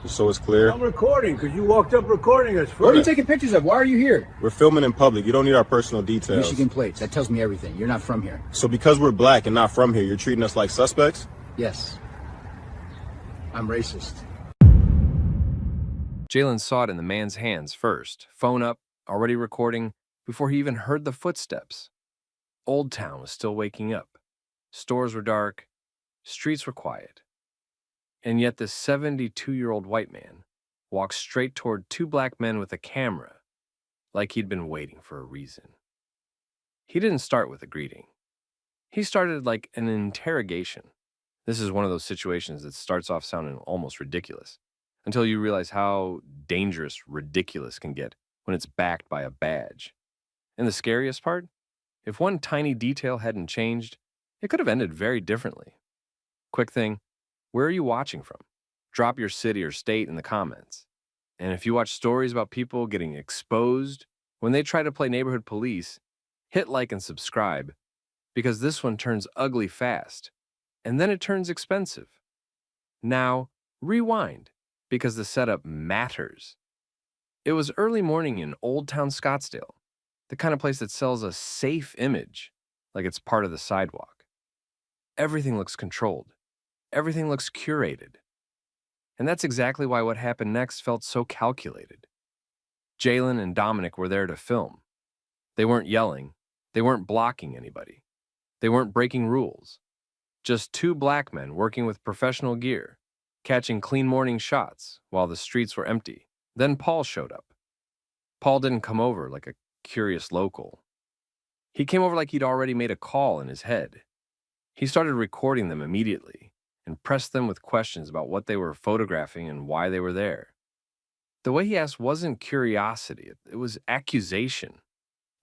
So it's clear. I'm recording because you walked up recording us. What are you taking pictures of? Why are you here? We're filming in public. You don't need our personal details. Michigan plates. That tells me everything. You're not from here. So because we're black and not from here, you're treating us like suspects? Yes. I'm racist. Jalen saw it in the man's hands first, phone up, already recording, before he even heard the footsteps. Old Town was still waking up. Stores were dark. Streets were quiet. And yet this 72-year-old white man walked straight toward two black men with a camera, like he'd been waiting for a reason. He didn't start with a greeting. He started like an interrogation. This is one of those situations that starts off sounding almost ridiculous, until you realize how dangerous ridiculous can get when it's backed by a badge. And the scariest part? If one tiny detail hadn't changed, it could have ended very differently. Quick thing, where are you watching from? Drop your city or state in the comments. And if you watch stories about people getting exposed when they try to play neighborhood police, hit like and subscribe, because this one turns ugly fast, and then it turns expensive. Now, rewind, because the setup matters. It was early morning in Old Town Scottsdale, the kind of place that sells a safe image, like it's part of the sidewalk. Everything looks controlled. Everything looks curated. And that's exactly why what happened next felt so calculated. Jalen and Dominic were there to film. They weren't yelling. They weren't blocking anybody. They weren't breaking rules. Just two black men working with professional gear, catching clean morning shots while the streets were empty. Then Paul showed up. Paul didn't come over like a curious local. He came over like he'd already made a call in his head. He started recording them immediately and pressed them with questions about what they were photographing and why they were there. The way he asked wasn't curiosity, it was accusation.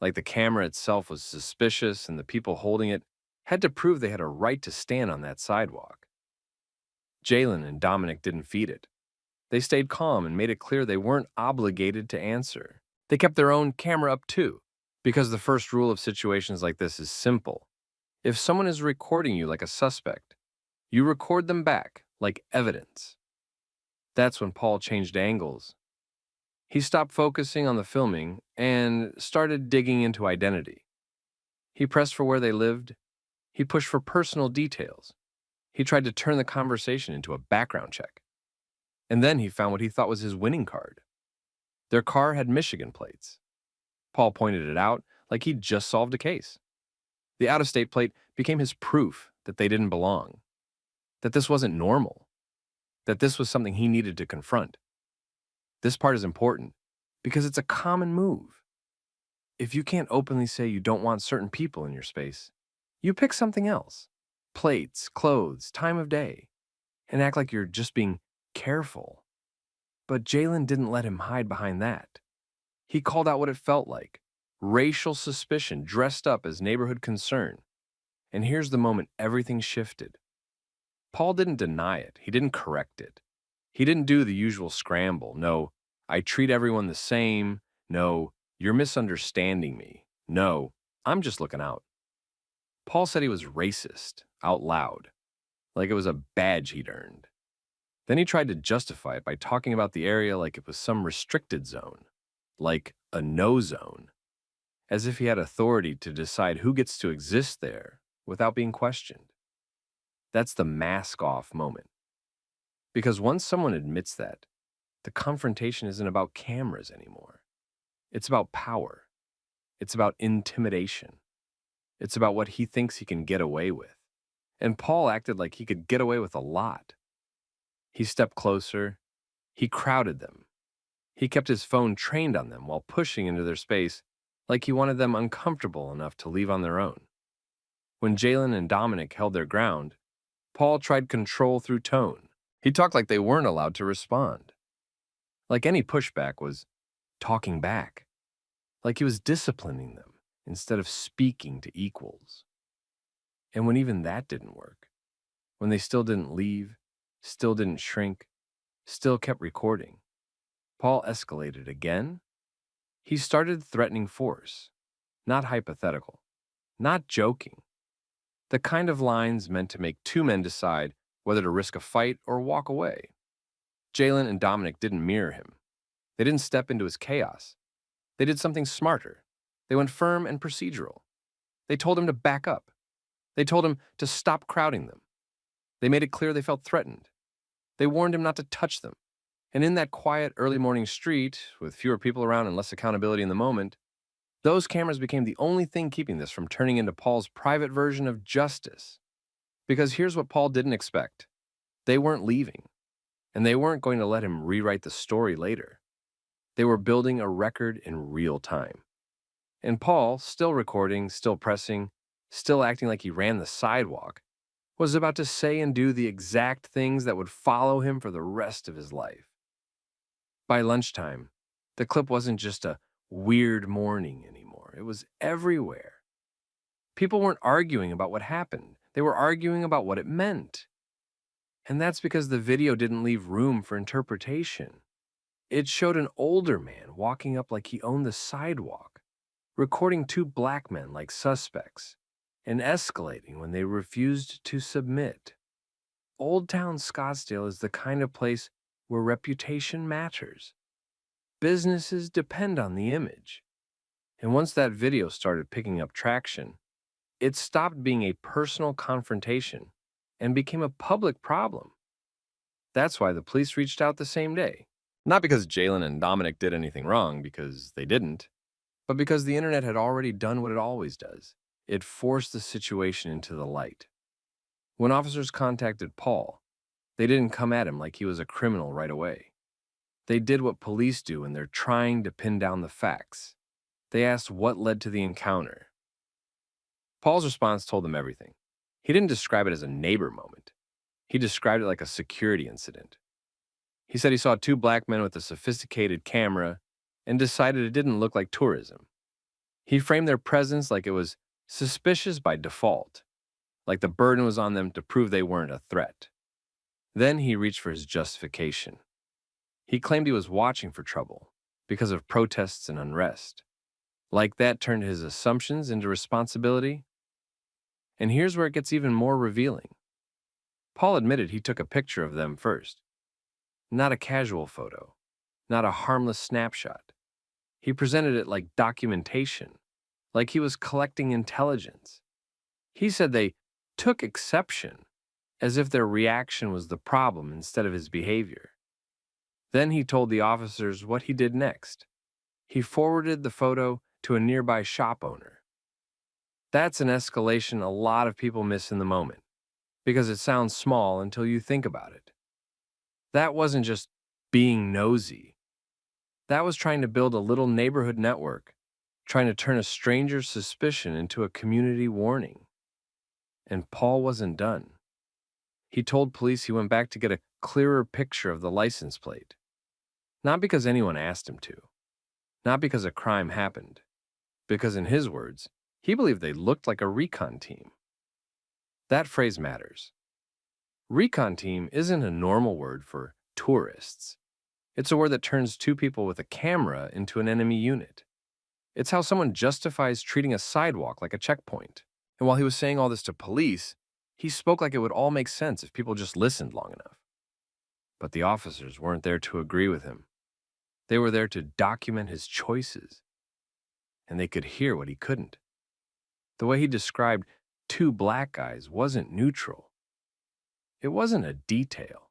Like the camera itself was suspicious and the people holding it had to prove they had a right to stand on that sidewalk. Jalen and Dominic didn't feed it. They stayed calm and made it clear they weren't obligated to answer. They kept their own camera up too, because the first rule of situations like this is simple. If someone is recording you like a suspect, you record them back like evidence. That's when Paul changed angles. He stopped focusing on the filming and started digging into identity. He pressed for where they lived. He pushed for personal details. He tried to turn the conversation into a background check. And then he found what he thought was his winning card. Their car had Michigan plates. Paul pointed it out like he'd just solved a case. The out-of-state plate became his proof that they didn't belong, that this wasn't normal, that this was something he needed to confront. This part is important because it's a common move. If you can't openly say you don't want certain people in your space, you pick something else. Plates, clothes, time of day, and act like you're just being careful. But Jalen didn't let him hide behind that. He called out what it felt like, racial suspicion dressed up as neighborhood concern. And here's the moment everything shifted. Paul didn't deny it. He didn't correct it. He didn't do the usual scramble. No, I treat everyone the same. No, you're misunderstanding me. No, I'm just looking out. Paul said he was racist, out loud, like it was a badge he'd earned. Then he tried to justify it by talking about the area like it was some restricted zone, like a no zone, as if he had authority to decide who gets to exist there without being questioned. That's the mask-off moment. Because once someone admits that, the confrontation isn't about cameras anymore. It's about power. It's about intimidation. It's about what he thinks he can get away with. And Paul acted like he could get away with a lot. He stepped closer. He crowded them. He kept his phone trained on them while pushing into their space like he wanted them uncomfortable enough to leave on their own. When Jalen and Dominic held their ground, Paul tried control through tone. He talked like they weren't allowed to respond. Like any pushback was talking back. Like he was disciplining them instead of speaking to equals. And when even that didn't work, when they still didn't leave, still didn't shrink, still kept recording, Paul escalated again. He started threatening force, not hypothetical, not joking. The kind of lines meant to make two men decide whether to risk a fight or walk away. Jalen and Dominic didn't mirror him. They didn't step into his chaos. They did something smarter. They went firm and procedural. They told him to back up. They told him to stop crowding them. They made it clear they felt threatened. They warned him not to touch them. And in that quiet early morning street, with fewer people around and less accountability in the moment, those cameras became the only thing keeping this from turning into Paul's private version of justice. Because here's what Paul didn't expect. They weren't leaving, and they weren't going to let him rewrite the story later. They were building a record in real time. And Paul, still recording, still pressing, still acting like he ran the sidewalk, was about to say and do the exact things that would follow him for the rest of his life. By lunchtime, the clip wasn't just a weird morning anymore. It was everywhere. People weren't arguing about what happened. They were arguing about what it meant. And that's because the video didn't leave room for interpretation. It showed an older man walking up like he owned the sidewalk, recording two black men like suspects, and escalating when they refused to submit. Old Town Scottsdale is the kind of place where reputation matters. Businesses depend on the image. And once that video started picking up traction, it stopped being a personal confrontation and became a public problem. That's why the police reached out the same day. Not because Jalen and Dominic did anything wrong, because they didn't, but because the internet had already done what it always does. It forced the situation into the light. When officers contacted Paul, they didn't come at him like he was a criminal right away. They did what police do when they're trying to pin down the facts. They asked what led to the encounter. Paul's response told them everything. He didn't describe it as a neighbor moment. He described it like a security incident. He said he saw two black men with a sophisticated camera and decided it didn't look like tourism. He framed their presence like it was suspicious by default, like the burden was on them to prove they weren't a threat. Then he reached for his justification. He claimed he was watching for trouble because of protests and unrest. Like that turned his assumptions into responsibility. And here's where it gets even more revealing. Paul admitted he took a picture of them first. Not a casual photo, not a harmless snapshot. He presented it like documentation, like he was collecting intelligence. He said they took exception, as if their reaction was the problem instead of his behavior. Then he told the officers what he did next. He forwarded the photo to a nearby shop owner. That's an escalation a lot of people miss in the moment, because it sounds small until you think about it. That wasn't just being nosy. That was trying to build a little neighborhood network, trying to turn a stranger's suspicion into a community warning. And Paul wasn't done. He told police he went back to get a clearer picture of the license plate. Not because anyone asked him to. Not because a crime happened. Because in his words, he believed they looked like a recon team. That phrase matters. Recon team isn't a normal word for tourists. It's a word that turns two people with a camera into an enemy unit. It's how someone justifies treating a sidewalk like a checkpoint. And while he was saying all this to police, he spoke like it would all make sense if people just listened long enough. But the officers weren't there to agree with him. They were there to document his choices. And they could hear what he couldn't. The way he described two black guys wasn't neutral. It wasn't a detail.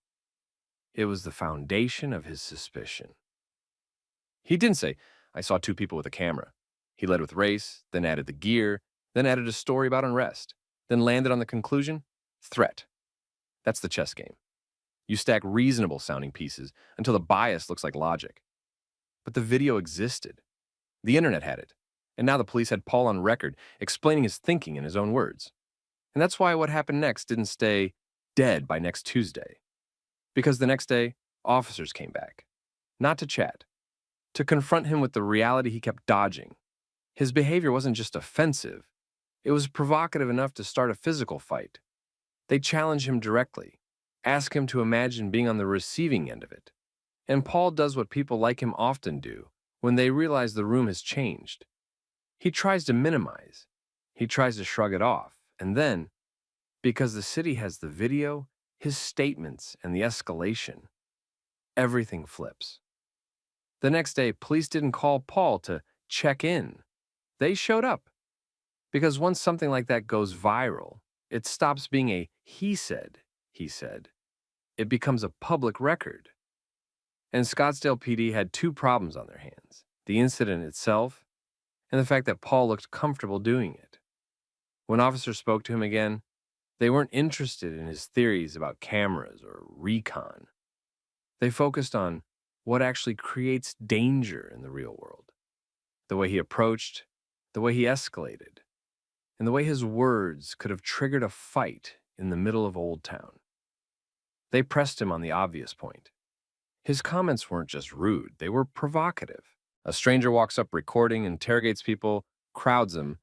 It was the foundation of his suspicion. He didn't say, I saw two people with a camera. He led with race, then added the gear, then added a story about unrest, then landed on the conclusion, threat. That's the chess game. You stack reasonable sounding pieces until the bias looks like logic. But the video existed. The internet had it. And now the police had Paul on record explaining his thinking in his own words. And that's why what happened next didn't stay dead by next Tuesday. Because the next day, officers came back. Not to chat. To confront him with the reality he kept dodging. His behavior wasn't just offensive. It was provocative enough to start a physical fight. They challenged him directly. Ask him to imagine being on the receiving end of it. And Paul does what people like him often do when they realize the room has changed. He tries to minimize. He tries to shrug it off. And then, because the city has the video, his statements, and the escalation, everything flips. The next day, police didn't call Paul to check in. They showed up. Because once something like that goes viral, it stops being a he said. It becomes a public record. And Scottsdale PD had two problems on their hands: the incident itself and the fact that Paul looked comfortable doing it. When officers spoke to him again, they weren't interested in his theories about cameras or recon. They focused on what actually creates danger in the real world: the way he approached, the way he escalated, and the way his words could have triggered a fight in the middle of Old Town. They pressed him on the obvious point. His comments weren't just rude, they were provocative. A stranger walks up recording, interrogates people, crowds them,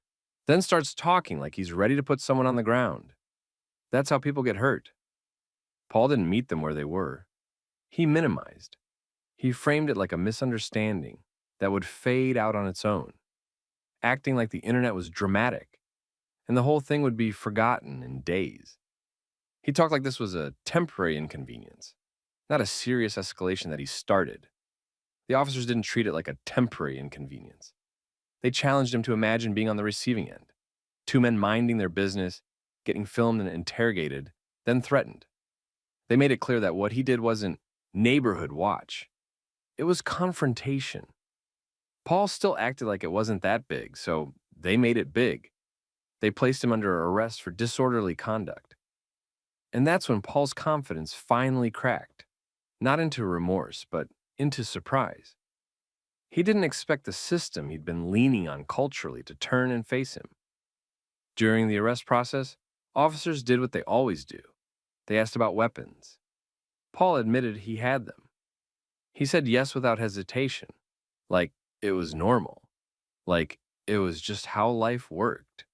then starts talking like he's ready to put someone on the ground. That's how people get hurt. Paul didn't meet them where they were. He minimized. He framed it like a misunderstanding that would fade out on its own, acting like the internet was dramatic, and the whole thing would be forgotten in days. He talked like this was a temporary inconvenience, not a serious escalation that he started. The officers didn't treat it like a temporary inconvenience. They challenged him to imagine being on the receiving end: two men minding their business, getting filmed and interrogated, then threatened. They made it clear that what he did wasn't neighborhood watch. It was confrontation. Paul still acted like it wasn't that big, so they made it big. They placed him under arrest for disorderly conduct. And that's when Paul's confidence finally cracked, not into remorse, but into surprise. He didn't expect the system he'd been leaning on culturally to turn and face him. During the arrest process, officers did what they always do. They asked about weapons. Paul admitted he had them. He said yes without hesitation, like it was normal, like it was just how life worked.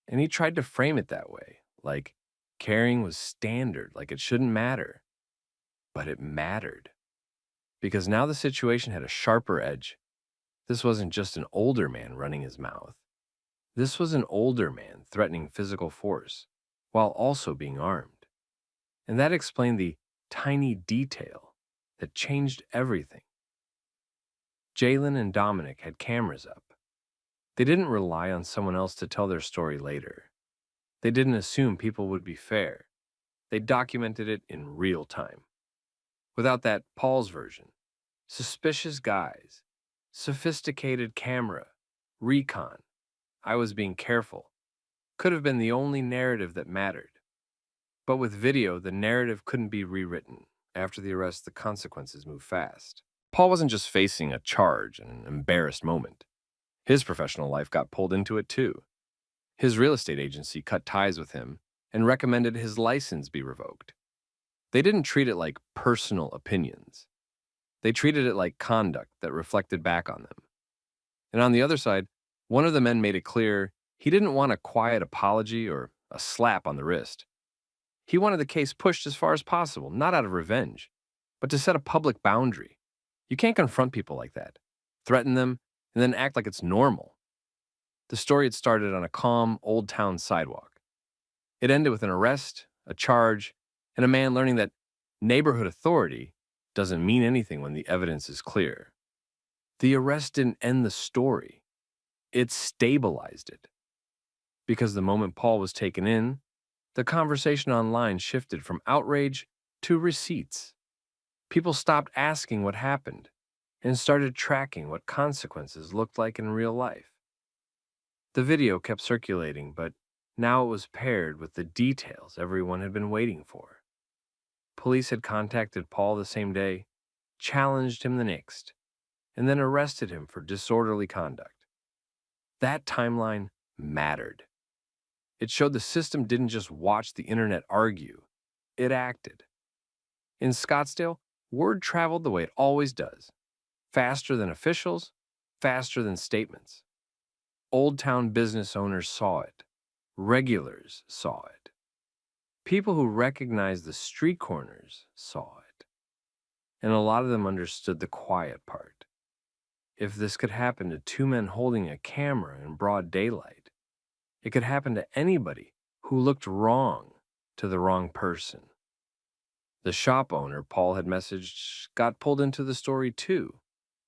And he tried to frame it that way, like carrying was standard, like it shouldn't matter. But it mattered. Because now the situation had a sharper edge. This wasn't just an older man running his mouth. This was an older man threatening physical force, while also being armed. And that explained the tiny detail that changed everything. Jalen and Dominic had cameras up. They didn't rely on someone else to tell their story later. They didn't assume people would be fair. They documented it in real time. Without that, Paul's version: suspicious guys, sophisticated camera, recon, I was being careful, could have been the only narrative that mattered. But with video, the narrative couldn't be rewritten. After the arrest, the consequences moved fast. Paul wasn't just facing a charge and an embarrassed moment. His professional life got pulled into it too. His real estate agency cut ties with him and recommended his license be revoked. They didn't treat it like personal opinions. They treated it like conduct that reflected back on them. And on the other side, one of the men made it clear he didn't want a quiet apology or a slap on the wrist. He wanted the case pushed as far as possible, not out of revenge, but to set a public boundary. You can't confront people like that, threaten them, and then act like it's normal. The story had started on a calm, Old Town sidewalk. It ended with an arrest, a charge, and a man learning that neighborhood authority doesn't mean anything when the evidence is clear. The arrest didn't end the story. It stabilized it. Because the moment Paul was taken in, the conversation online shifted from outrage to receipts. People stopped asking what happened and started tracking what consequences looked like in real life. The video kept circulating, but now it was paired with the details everyone had been waiting for. Police had contacted Paul the same day, challenged him the next, and then arrested him for disorderly conduct. That timeline mattered. It showed the system didn't just watch the internet argue, it acted. In Scottsdale, word traveled the way it always does: faster than officials, faster than statements. Old Town business owners saw it. Regulars saw it. People who recognized the street corners saw it. And a lot of them understood the quiet part. If this could happen to two men holding a camera in broad daylight, it could happen to anybody who looked wrong to the wrong person. The shop owner Paul had messaged got pulled into the story too,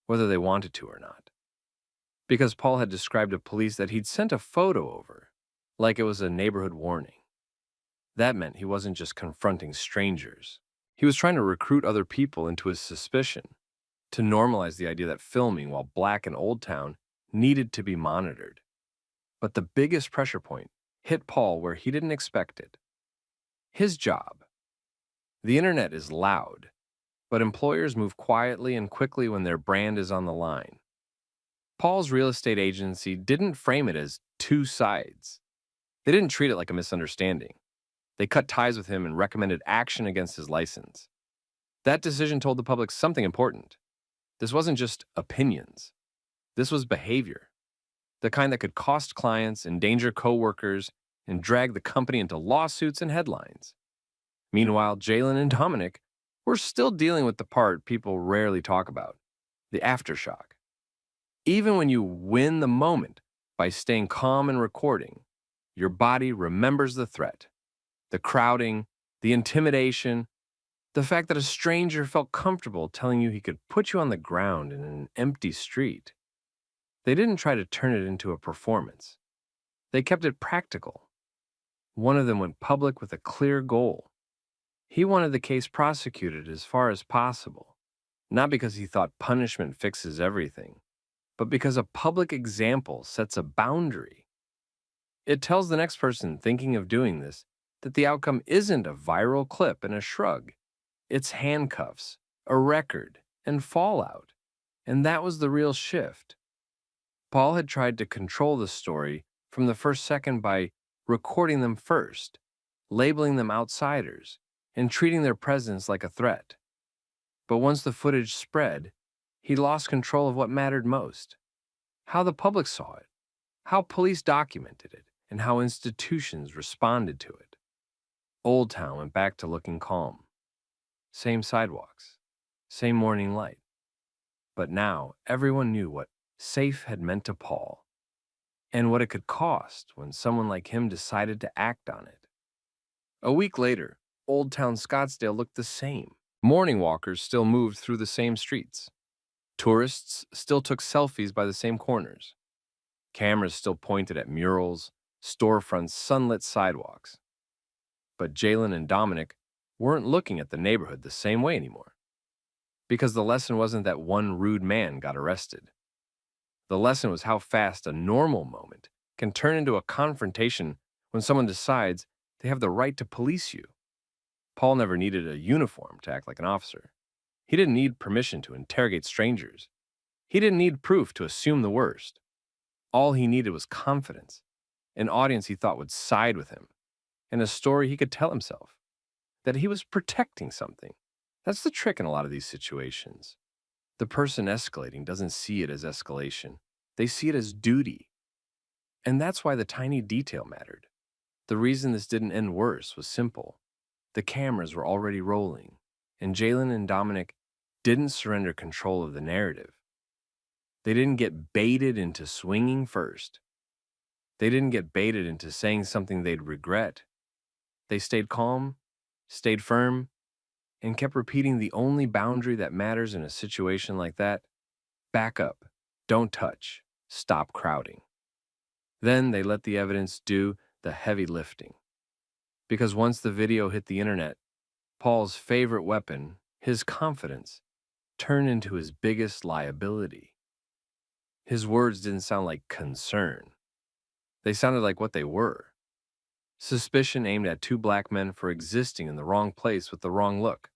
whether they wanted to or not. Because Paul had described to police that he'd sent a photo over, like it was a neighborhood warning. That meant he wasn't just confronting strangers. He was trying to recruit other people into his suspicion, to normalize the idea that filming while black in Old Town needed to be monitored. But the biggest pressure point hit Paul where he didn't expect it. His job. The internet is loud, but employers move quietly and quickly when their brand is on the line. Paul's real estate agency didn't frame it as two sides. They didn't treat it like a misunderstanding. They cut ties with him and recommended action against his license. That decision told the public something important. This wasn't just opinions. This was behavior. The kind that could cost clients, endanger coworkers, and drag the company into lawsuits and headlines. Meanwhile, Jalen and Dominic were still dealing with the part people rarely talk about, the aftershock. Even when you win the moment by staying calm and recording, your body remembers the threat, the crowding, the intimidation, the fact that a stranger felt comfortable telling you he could put you on the ground in an empty street. They didn't try to turn it into a performance. They kept it practical. One of them went public with a clear goal. He wanted the case prosecuted as far as possible, not because he thought punishment fixes everything, but because a public example sets a boundary. It tells the next person thinking of doing this that the outcome isn't a viral clip and a shrug. It's handcuffs, a record, and fallout. And that was the real shift. Paul had tried to control the story from the first second by recording them first, labeling them outsiders, and treating their presence like a threat. But once the footage spread, he lost control of what mattered most: how the public saw it, how police documented it, and how institutions responded to it. Old Town went back to looking calm. Same sidewalks, same morning light. But now everyone knew what safe had meant to Paul, and what it could cost when someone like him decided to act on it. A week later, Old Town Scottsdale looked the same. Morning walkers still moved through the same streets. Tourists still took selfies by the same corners. Cameras still pointed at murals, storefronts, sunlit sidewalks. But Jalen and Dominic weren't looking at the neighborhood the same way anymore. Because the lesson wasn't that one rude man got arrested. The lesson was how fast a normal moment can turn into a confrontation when someone decides they have the right to police you. Paul never needed a uniform to act like an officer. He didn't need permission to interrogate strangers. He didn't need proof to assume the worst. All he needed was confidence, an audience he thought would side with him, and a story he could tell himself, that he was protecting something. That's the trick in a lot of these situations. The person escalating doesn't see it as escalation. They see it as duty. And that's why the tiny detail mattered. The reason this didn't end worse was simple. The cameras were already rolling, and Jalen and Dominic didn't surrender control of the narrative. They didn't get baited into swinging first. They didn't get baited into saying something they'd regret. They stayed calm, stayed firm, and kept repeating the only boundary that matters in a situation like that: back up, don't touch, stop crowding. Then they let the evidence do the heavy lifting. Because once the video hit the internet, Paul's favorite weapon, his confidence, turned into his biggest liability. His words didn't sound like concern. They sounded like what they were: suspicion aimed at two black men for existing in the wrong place with the wrong look,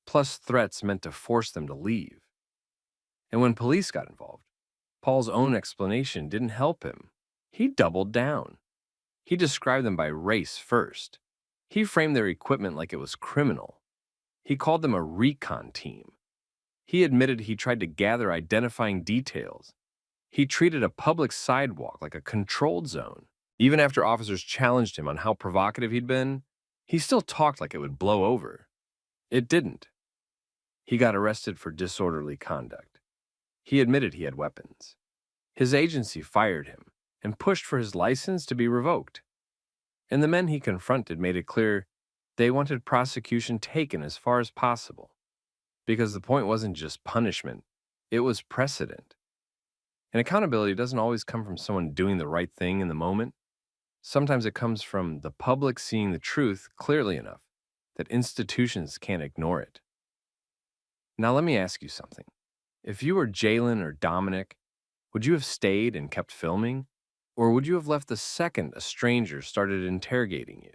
plus threats meant to force them to leave. And when police got involved, Paul's own explanation didn't help him. He doubled down. He described them by race first. He framed their equipment like it was criminal. He called them a recon team. He admitted he tried to gather identifying details. He treated a public sidewalk like a controlled zone. Even after officers challenged him on how provocative he'd been, he still talked like it would blow over. It didn't. He got arrested for disorderly conduct. He admitted he had weapons. His agency fired him and pushed for his license to be revoked. And the men he confronted made it clear They wanted prosecution taken as far as possible, because the point wasn't just punishment, it was precedent. And accountability doesn't always come from someone doing the right thing in the moment. Sometimes it comes from the public seeing the truth clearly enough that institutions can't ignore it. Now, let me ask you something. If you were Jalen or Dominic, would you have stayed and kept filming? Or would you have left the second a stranger started interrogating you?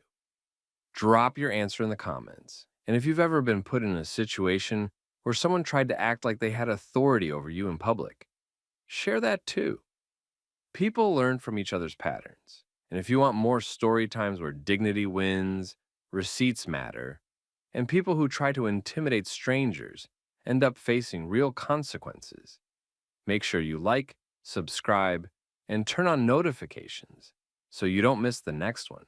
Drop your answer in the comments. And if you've ever been put in a situation where someone tried to act like they had authority over you in public, share that too. People learn from each other's patterns. And if you want more story times where dignity wins, receipts matter, and people who try to intimidate strangers end up facing real consequences, make sure you like, subscribe, and turn on notifications so you don't miss the next one.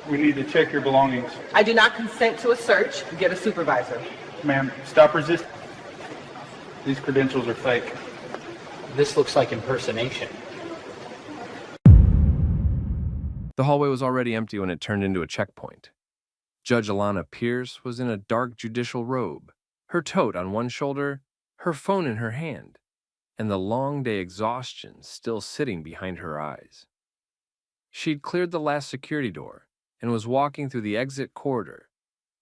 We need to check your belongings. I do not consent to a search. Get a supervisor. Ma'am, stop resisting. These credentials are fake. This looks like impersonation. The hallway was already empty when it turned into a checkpoint. Judge Alana Pierce was in a dark judicial robe, her tote on one shoulder, her phone in her hand, and the long day exhaustion still sitting behind her eyes. She'd cleared the last security door and was walking through the exit corridor,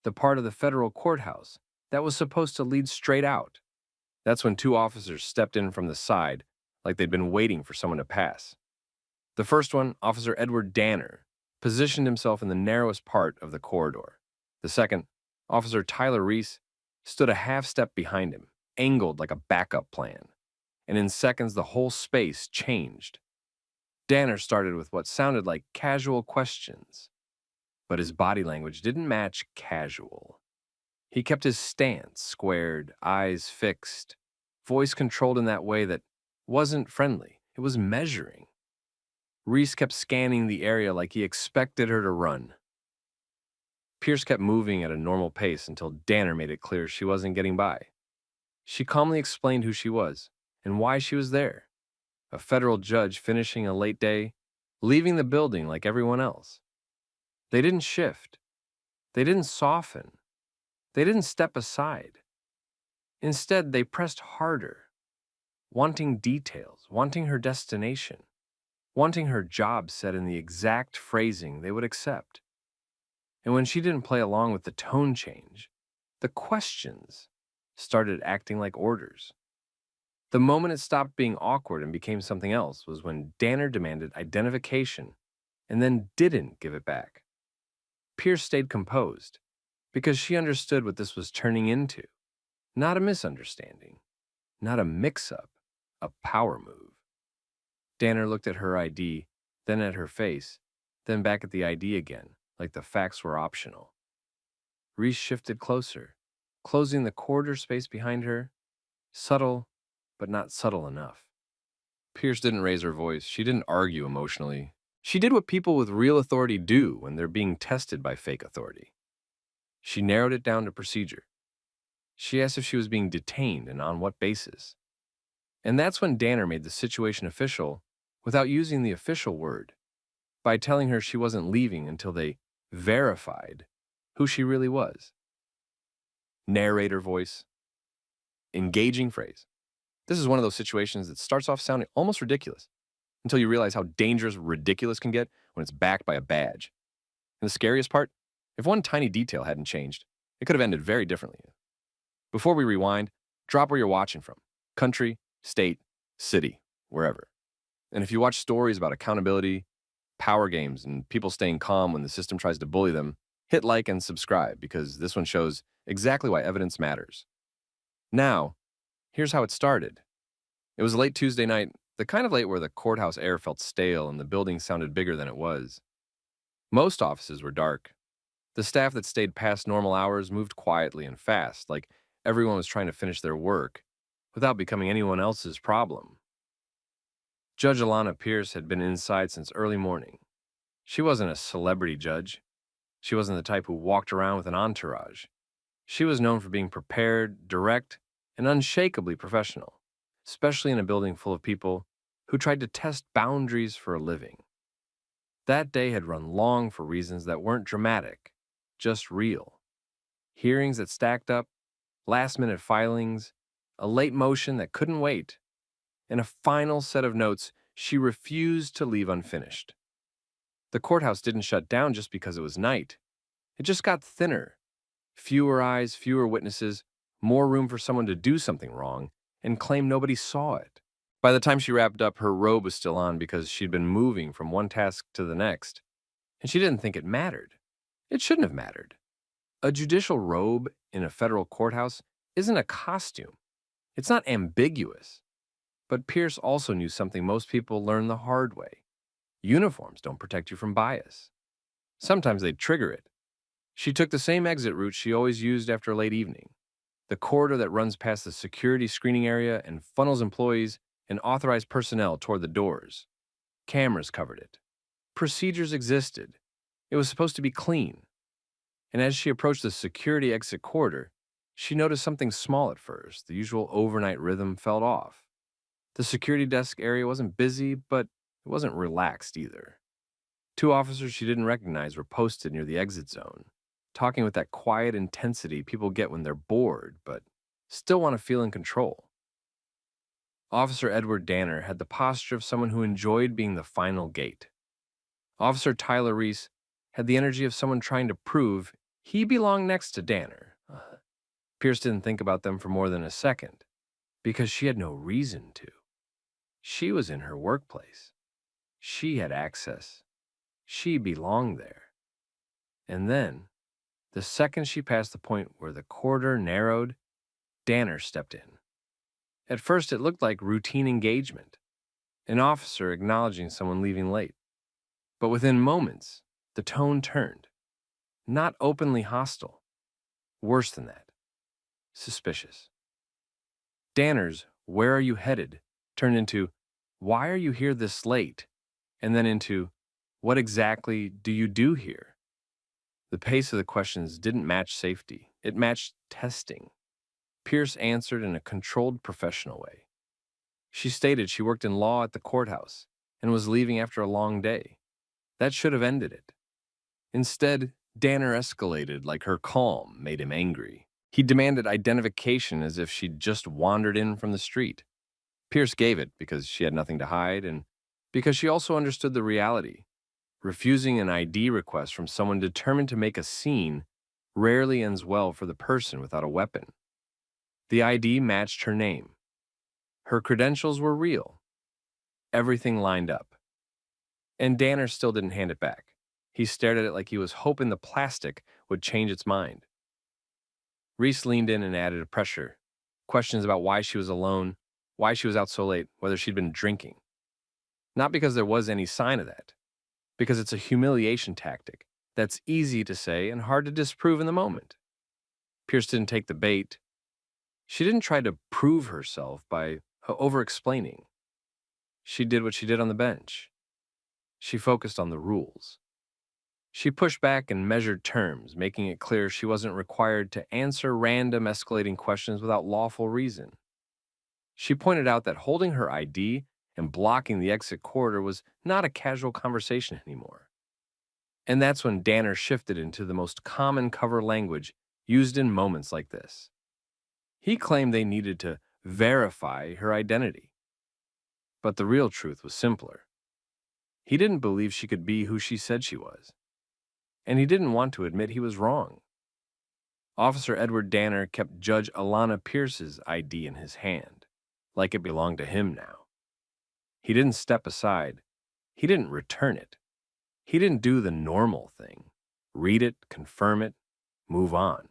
the part of the federal courthouse that was supposed to lead straight out. That's when two officers stepped in from the side, like they'd been waiting for someone to pass. The first one, Officer Edward Danner, positioned himself in the narrowest part of the corridor. The second, Officer Tyler Reese, stood a half step behind him, angled like a backup plan. And in seconds, the whole space changed. Danner started with what sounded like casual questions, but his body language didn't match casual. He kept his stance squared, eyes fixed, voice controlled in that way that wasn't friendly. It was measuring. Reese kept scanning the area like he expected her to run. Pierce kept moving at a normal pace until Danner made it clear she wasn't getting by. She calmly explained who she was and why she was there. A federal judge finishing a late day, leaving the building like everyone else. They didn't shift. They didn't soften. They didn't step aside. Instead, they pressed harder, wanting details, wanting her destination, wanting her job said in the exact phrasing they would accept. And when she didn't play along with the tone change, the questions started acting like orders. The moment it stopped being awkward and became something else was when Danner demanded identification and then didn't give it back. Pierce stayed composed because she understood what this was turning into. Not a misunderstanding, not a mix-up, a power move. Danner looked at her ID, then at her face, then back at the ID again, like the facts were optional. Reese shifted closer, closing the corridor space behind her, subtle, but not subtle enough. Pierce didn't raise her voice. She didn't argue emotionally. She did what people with real authority do when they're being tested by fake authority. She narrowed it down to procedure. She asked if she was being detained and on what basis. And that's when Danner made the situation official without using the official word, by telling her she wasn't leaving until they verified who she really was. Narrator voice. Engaging phrase. This is one of those situations that starts off sounding almost ridiculous until you realize how dangerous ridiculous can get when it's backed by a badge. And the scariest part, if one tiny detail hadn't changed, it could have ended very differently. Before we rewind, drop where you're watching from. Country, state, city, wherever. And if you watch stories about accountability, power games, and people staying calm when the system tries to bully them, hit like and subscribe because this one shows exactly why evidence matters. Now, here's how it started. It was a late Tuesday night, the kind of late where the courthouse air felt stale and the building sounded bigger than it was. Most offices were dark. The staff that stayed past normal hours moved quietly and fast, like everyone was trying to finish their work without becoming anyone else's problem. Judge Alana Pierce had been inside since early morning. She wasn't a celebrity judge. She wasn't the type who walked around with an entourage. She was known for being prepared, direct, and unshakably professional, especially in a building full of people who tried to test boundaries for a living. That day had run long for reasons that weren't dramatic, just real. Hearings that stacked up, last-minute filings, a late motion that couldn't wait, and a final set of notes she refused to leave unfinished. The courthouse didn't shut down just because it was night. It just got thinner. Fewer eyes, fewer witnesses, more room for someone to do something wrong and claim nobody saw it. By the time she wrapped up, her robe was still on because she'd been moving from one task to the next, and she didn't think it mattered. It shouldn't have mattered. A judicial robe in a federal courthouse isn't a costume. It's not ambiguous. But Pierce also knew something most people learn the hard way. Uniforms don't protect you from bias. Sometimes they trigger it. She took the same exit route she always used after a late evening, the corridor that runs past the security screening area and funnels employees and authorized personnel toward the doors. Cameras covered it. Procedures existed. It was supposed to be clean. And as she approached the security exit corridor, she noticed something small at first. The usual overnight rhythm felt off. The security desk area wasn't busy, but it wasn't relaxed either. 2 officers she didn't recognize were posted near the exit zone, talking with that quiet intensity people get when they're bored, but still want to feel in control. Officer Edward Danner had the posture of someone who enjoyed being the final gate. Officer Tyler Reese had the energy of someone trying to prove he belonged next to Danner. Pierce didn't think about them for more than a second, because she had no reason to. She was in her workplace. She had access. She belonged there. And then, the second she passed the point where the corridor narrowed, Danner stepped in. At first, it looked like routine engagement, an officer acknowledging someone leaving late. But within moments, the tone turned. Not openly hostile. Worse than that. Suspicious. Danner's "Where are you headed?" turned into "Why are you here this late?" and then into "What exactly do you do here?" The pace of the questions didn't match safety. It matched testing. Pierce answered in a controlled, professional way. She stated she worked in law at the courthouse and was leaving after a long day. That should have ended it. Instead, Danner escalated like her calm made him angry. He demanded identification as if she'd just wandered in from the street. Pierce gave it because she had nothing to hide and because she also understood the reality. Refusing an ID request from someone determined to make a scene rarely ends well for the person without a weapon. The ID matched her name. Her credentials were real. Everything lined up. And Danner still didn't hand it back. He stared at it like he was hoping the plastic would change its mind. Reese leaned in and added a pressure. Questions about why she was alone, why she was out so late, whether she'd been drinking. Not because there was any sign of that. Because it's a humiliation tactic that's easy to say and hard to disprove in the moment. Pierce didn't take the bait. She didn't try to prove herself by over-explaining. She did what she did on the bench. She focused on the rules. She pushed back in measured terms, making it clear she wasn't required to answer random escalating questions without lawful reason. She pointed out that holding her ID and blocking the exit corridor was not a casual conversation anymore. And that's when Danner shifted into the most common cover language used in moments like this. He claimed they needed to verify her identity. But the real truth was simpler. He didn't believe she could be who she said she was. And he didn't want to admit he was wrong. Officer Edward Danner kept Judge Alana Pierce's ID in his hand, like it belonged to him now. He didn't step aside. He didn't return it. He didn't do the normal thing. Read it, confirm it, move on.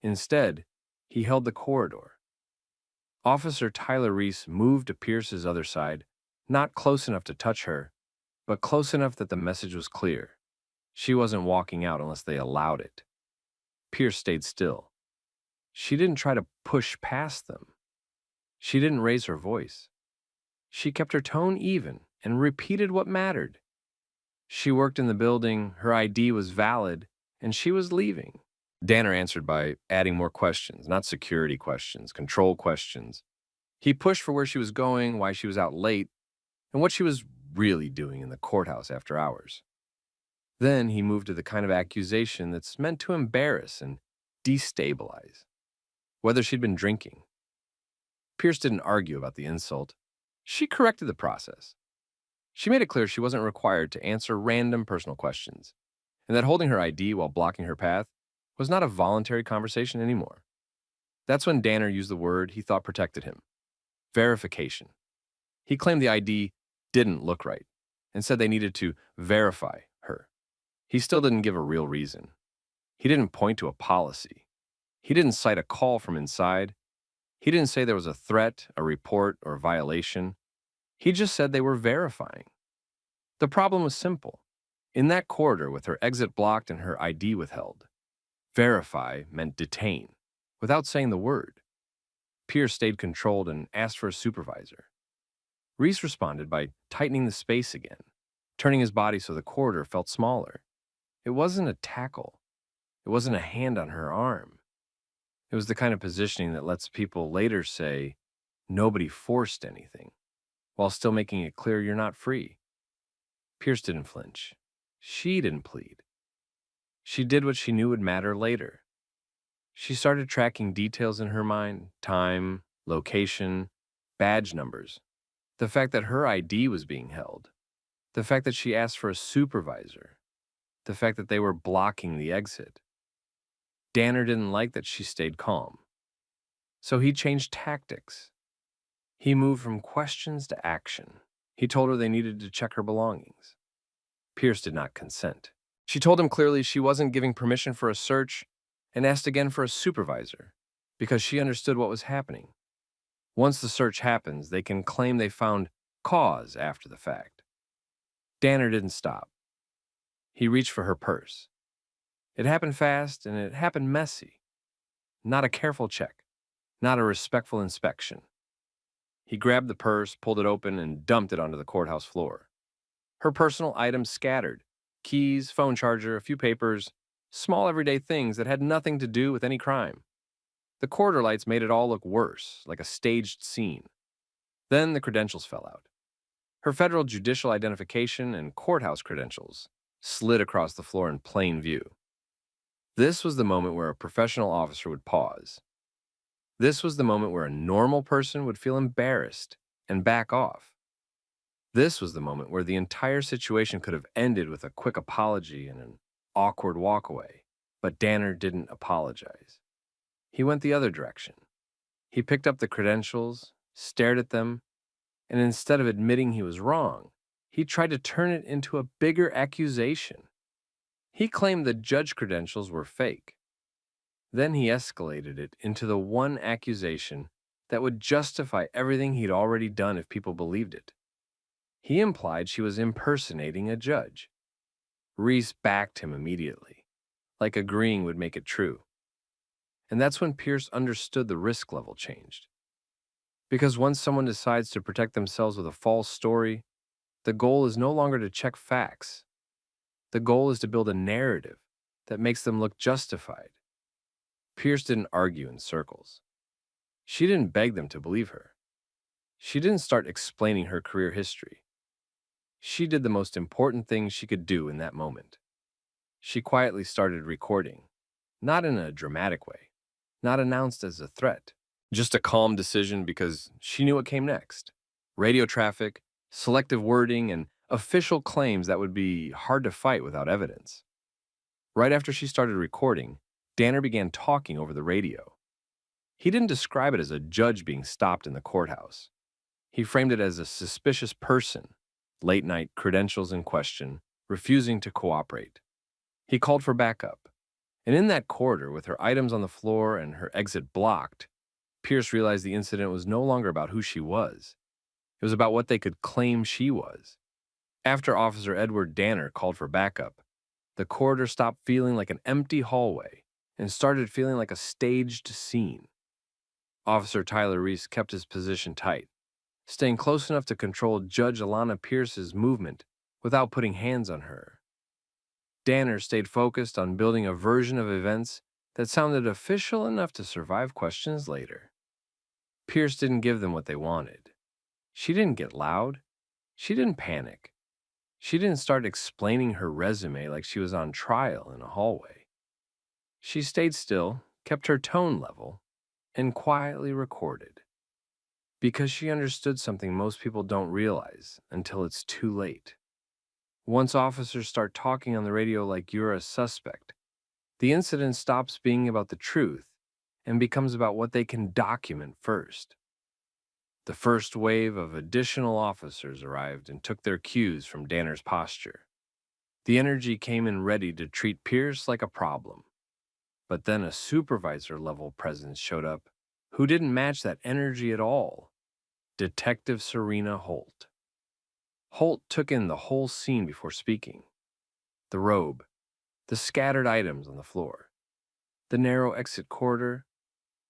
Instead, he held the corridor. Officer Tyler Reese moved to Pierce's other side, not close enough to touch her, but close enough that the message was clear. She wasn't walking out unless they allowed it. Pierce stayed still. She didn't try to push past them. She didn't raise her voice. She kept her tone even and repeated what mattered. She worked in the building, her ID was valid, and she was leaving. Danner answered by adding more questions, not security questions, control questions. He pushed for where she was going, why she was out late, and what she was really doing in the courthouse after hours. Then he moved to the kind of accusation that's meant to embarrass and destabilize, whether she'd been drinking. Pierce didn't argue about the insult. She corrected the process. She made it clear she wasn't required to answer random personal questions, and that holding her ID while blocking her path was not a voluntary conversation anymore. That's when Danner used the word he thought protected him: verification. He claimed the ID didn't look right and said they needed to verify her. He still didn't give a real reason. He didn't point to a policy. He didn't cite a call from inside. He didn't say there was a threat, a report, or a violation. He just said they were verifying. The problem was simple. In that corridor, with her exit blocked and her ID withheld, verify meant detain, without saying the word. Pierce stayed controlled and asked for a supervisor. Reese responded by tightening the space again, turning his body so the corridor felt smaller. It wasn't a tackle. It wasn't a hand on her arm. It was the kind of positioning that lets people later say, nobody forced anything, while still making it clear you're not free. Pierce didn't flinch. She didn't plead. She did what she knew would matter later. She started tracking details in her mind: time, location, badge numbers, the fact that her ID was being held, the fact that she asked for a supervisor, the fact that they were blocking the exit. Danner didn't like that she stayed calm, so he changed tactics. He moved from questions to action. He told her they needed to check her belongings. Pierce did not consent. She told him clearly she wasn't giving permission for a search and asked again for a supervisor because she understood what was happening. Once the search happens, they can claim they found cause after the fact. Danner didn't stop. He reached for her purse. It happened fast and it happened messy. Not a careful check, not a respectful inspection. He grabbed the purse, pulled it open, and dumped it onto the courthouse floor. Her personal items scattered: keys, phone charger, a few papers, small everyday things that had nothing to do with any crime. The corridor lights made it all look worse, like a staged scene. Then the credentials fell out. Her federal judicial identification and courthouse credentials slid across the floor in plain view. This was the moment where a professional officer would pause. This was the moment where a normal person would feel embarrassed and back off. This was the moment where the entire situation could have ended with a quick apology and an awkward walkaway, but Danner didn't apologize. He went the other direction. He picked up the credentials, stared at them, and instead of admitting he was wrong, he tried to turn it into a bigger accusation. He claimed the judge credentials were fake. Then he escalated it into the one accusation that would justify everything he'd already done if people believed it. He implied she was impersonating a judge. Reese backed him immediately, like agreeing would make it true. And that's when Pierce understood the risk level changed. Because once someone decides to protect themselves with a false story, the goal is no longer to check facts. The goal is to build a narrative that makes them look justified. Pierce didn't argue in circles. She didn't beg them to believe her. She didn't start explaining her career history. She did the most important thing she could do in that moment. She quietly started recording, not in a dramatic way, not announced as a threat, just a calm decision because she knew what came next. Radio traffic, selective wording, and official claims that would be hard to fight without evidence. Right after she started recording, Danner began talking over the radio. He didn't describe it as a judge being stopped in the courthouse. He framed it as a suspicious person, late-night credentials in question, refusing to cooperate. He called for backup. And in that corridor, with her items on the floor and her exit blocked, Pierce realized the incident was no longer about who she was. It was about what they could claim she was. After Officer Edward Danner called for backup, the corridor stopped feeling like an empty hallway and started feeling like a staged scene. Officer Tyler Reese kept his position tight, staying close enough to control Judge Alana Pierce's movement without putting hands on her. Danner stayed focused on building a version of events that sounded official enough to survive questions later. Pierce didn't give them what they wanted. She didn't get loud. She didn't panic. She didn't start explaining her resume like she was on trial in a hallway. She stayed still, kept her tone level, and quietly recorded. Because she understood something most people don't realize until it's too late. Once officers start talking on the radio like you're a suspect, the incident stops being about the truth and becomes about what they can document first. The first wave of additional officers arrived and took their cues from Danner's posture. The energy came in ready to treat Pierce like a problem. But then a supervisor-level presence showed up who didn't match that energy at all. Detective Serena Holt. Holt took in the whole scene before speaking. The robe, the scattered items on the floor, the narrow exit corridor,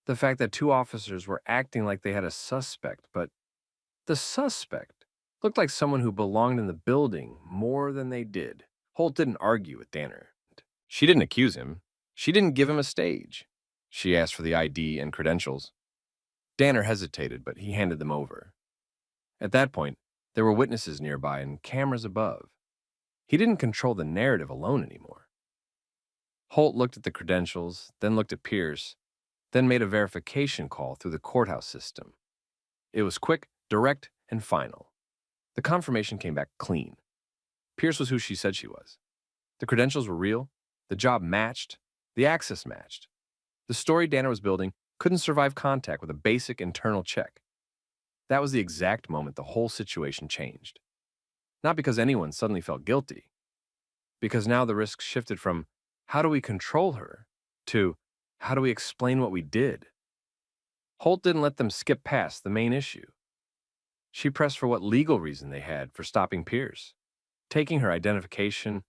the fact that two officers were acting like they had a suspect, but the suspect looked like someone who belonged in the building more than they did. Holt didn't argue with Danner. She didn't accuse him. She didn't give him a stage. She asked for the ID and credentials. Danner hesitated, but he handed them over. At that point, there were witnesses nearby and cameras above. He didn't control the narrative alone anymore. Holt looked at the credentials, then looked at Pierce, then made a verification call through the courthouse system. It was quick, direct, and final. The confirmation came back clean. Pierce was who she said she was. The credentials were real, the job matched, the access matched. The story Danner was building couldn't survive contact with a basic internal check. That was the exact moment the whole situation changed. Not because anyone suddenly felt guilty, because now the risk shifted from how do we control her to how do we explain what we did. Holt didn't let them skip past the main issue. She pressed for what legal reason they had for stopping Pierce, taking her identification,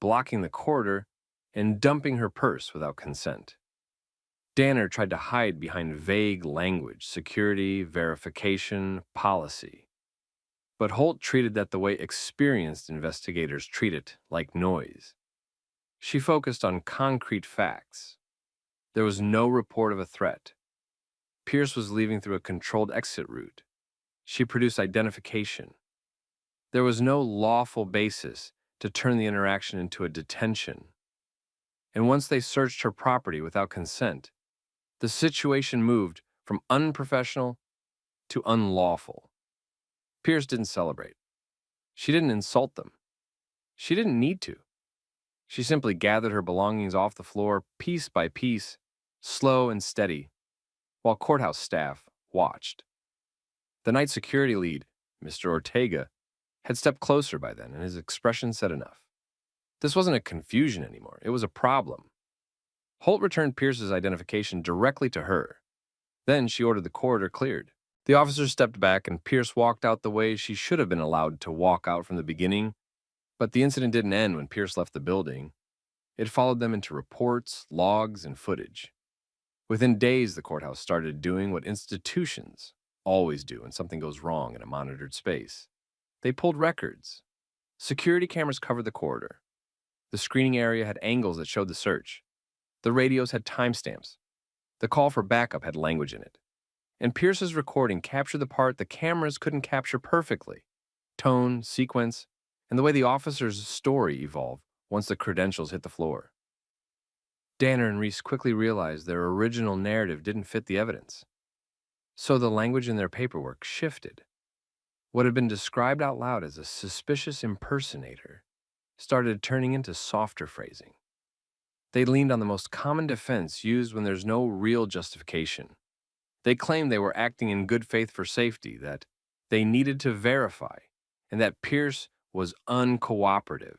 blocking the corridor, and dumping her purse without consent. Danner tried to hide behind vague language, security, verification, policy. But Holt treated that the way experienced investigators treat it, like noise. She focused on concrete facts. There was no report of a threat. Pierce was leaving through a controlled exit route. She produced identification. There was no lawful basis to turn the interaction into a detention. And once they searched her property without consent, the situation moved from unprofessional to unlawful. Pierce didn't celebrate. She didn't insult them. She didn't need to. She simply gathered her belongings off the floor piece by piece, slow and steady, while courthouse staff watched. The night security lead, Mr. Ortega, had stepped closer by then, and his expression said enough. This wasn't a confusion anymore. It was a problem. Holt returned Pierce's identification directly to her. Then she ordered the corridor cleared. The officers stepped back, and Pierce walked out the way she should have been allowed to walk out from the beginning. But the incident didn't end when Pierce left the building. It followed them into reports, logs, and footage. Within days, the courthouse started doing what institutions always do when something goes wrong in a monitored space. They pulled records. Security cameras covered the corridor. The screening area had angles that showed the search. The radios had timestamps. The call for backup had language in it. And Pierce's recording captured the part the cameras couldn't capture perfectly: tone, sequence, and the way the officer's story evolved once the credentials hit the floor. Danner and Reese quickly realized their original narrative didn't fit the evidence. So the language in their paperwork shifted. What had been described out loud as a suspicious impersonator started turning into softer phrasing. They leaned on the most common defense used when there's no real justification. They claimed they were acting in good faith for safety, that they needed to verify, and that Pierce was uncooperative.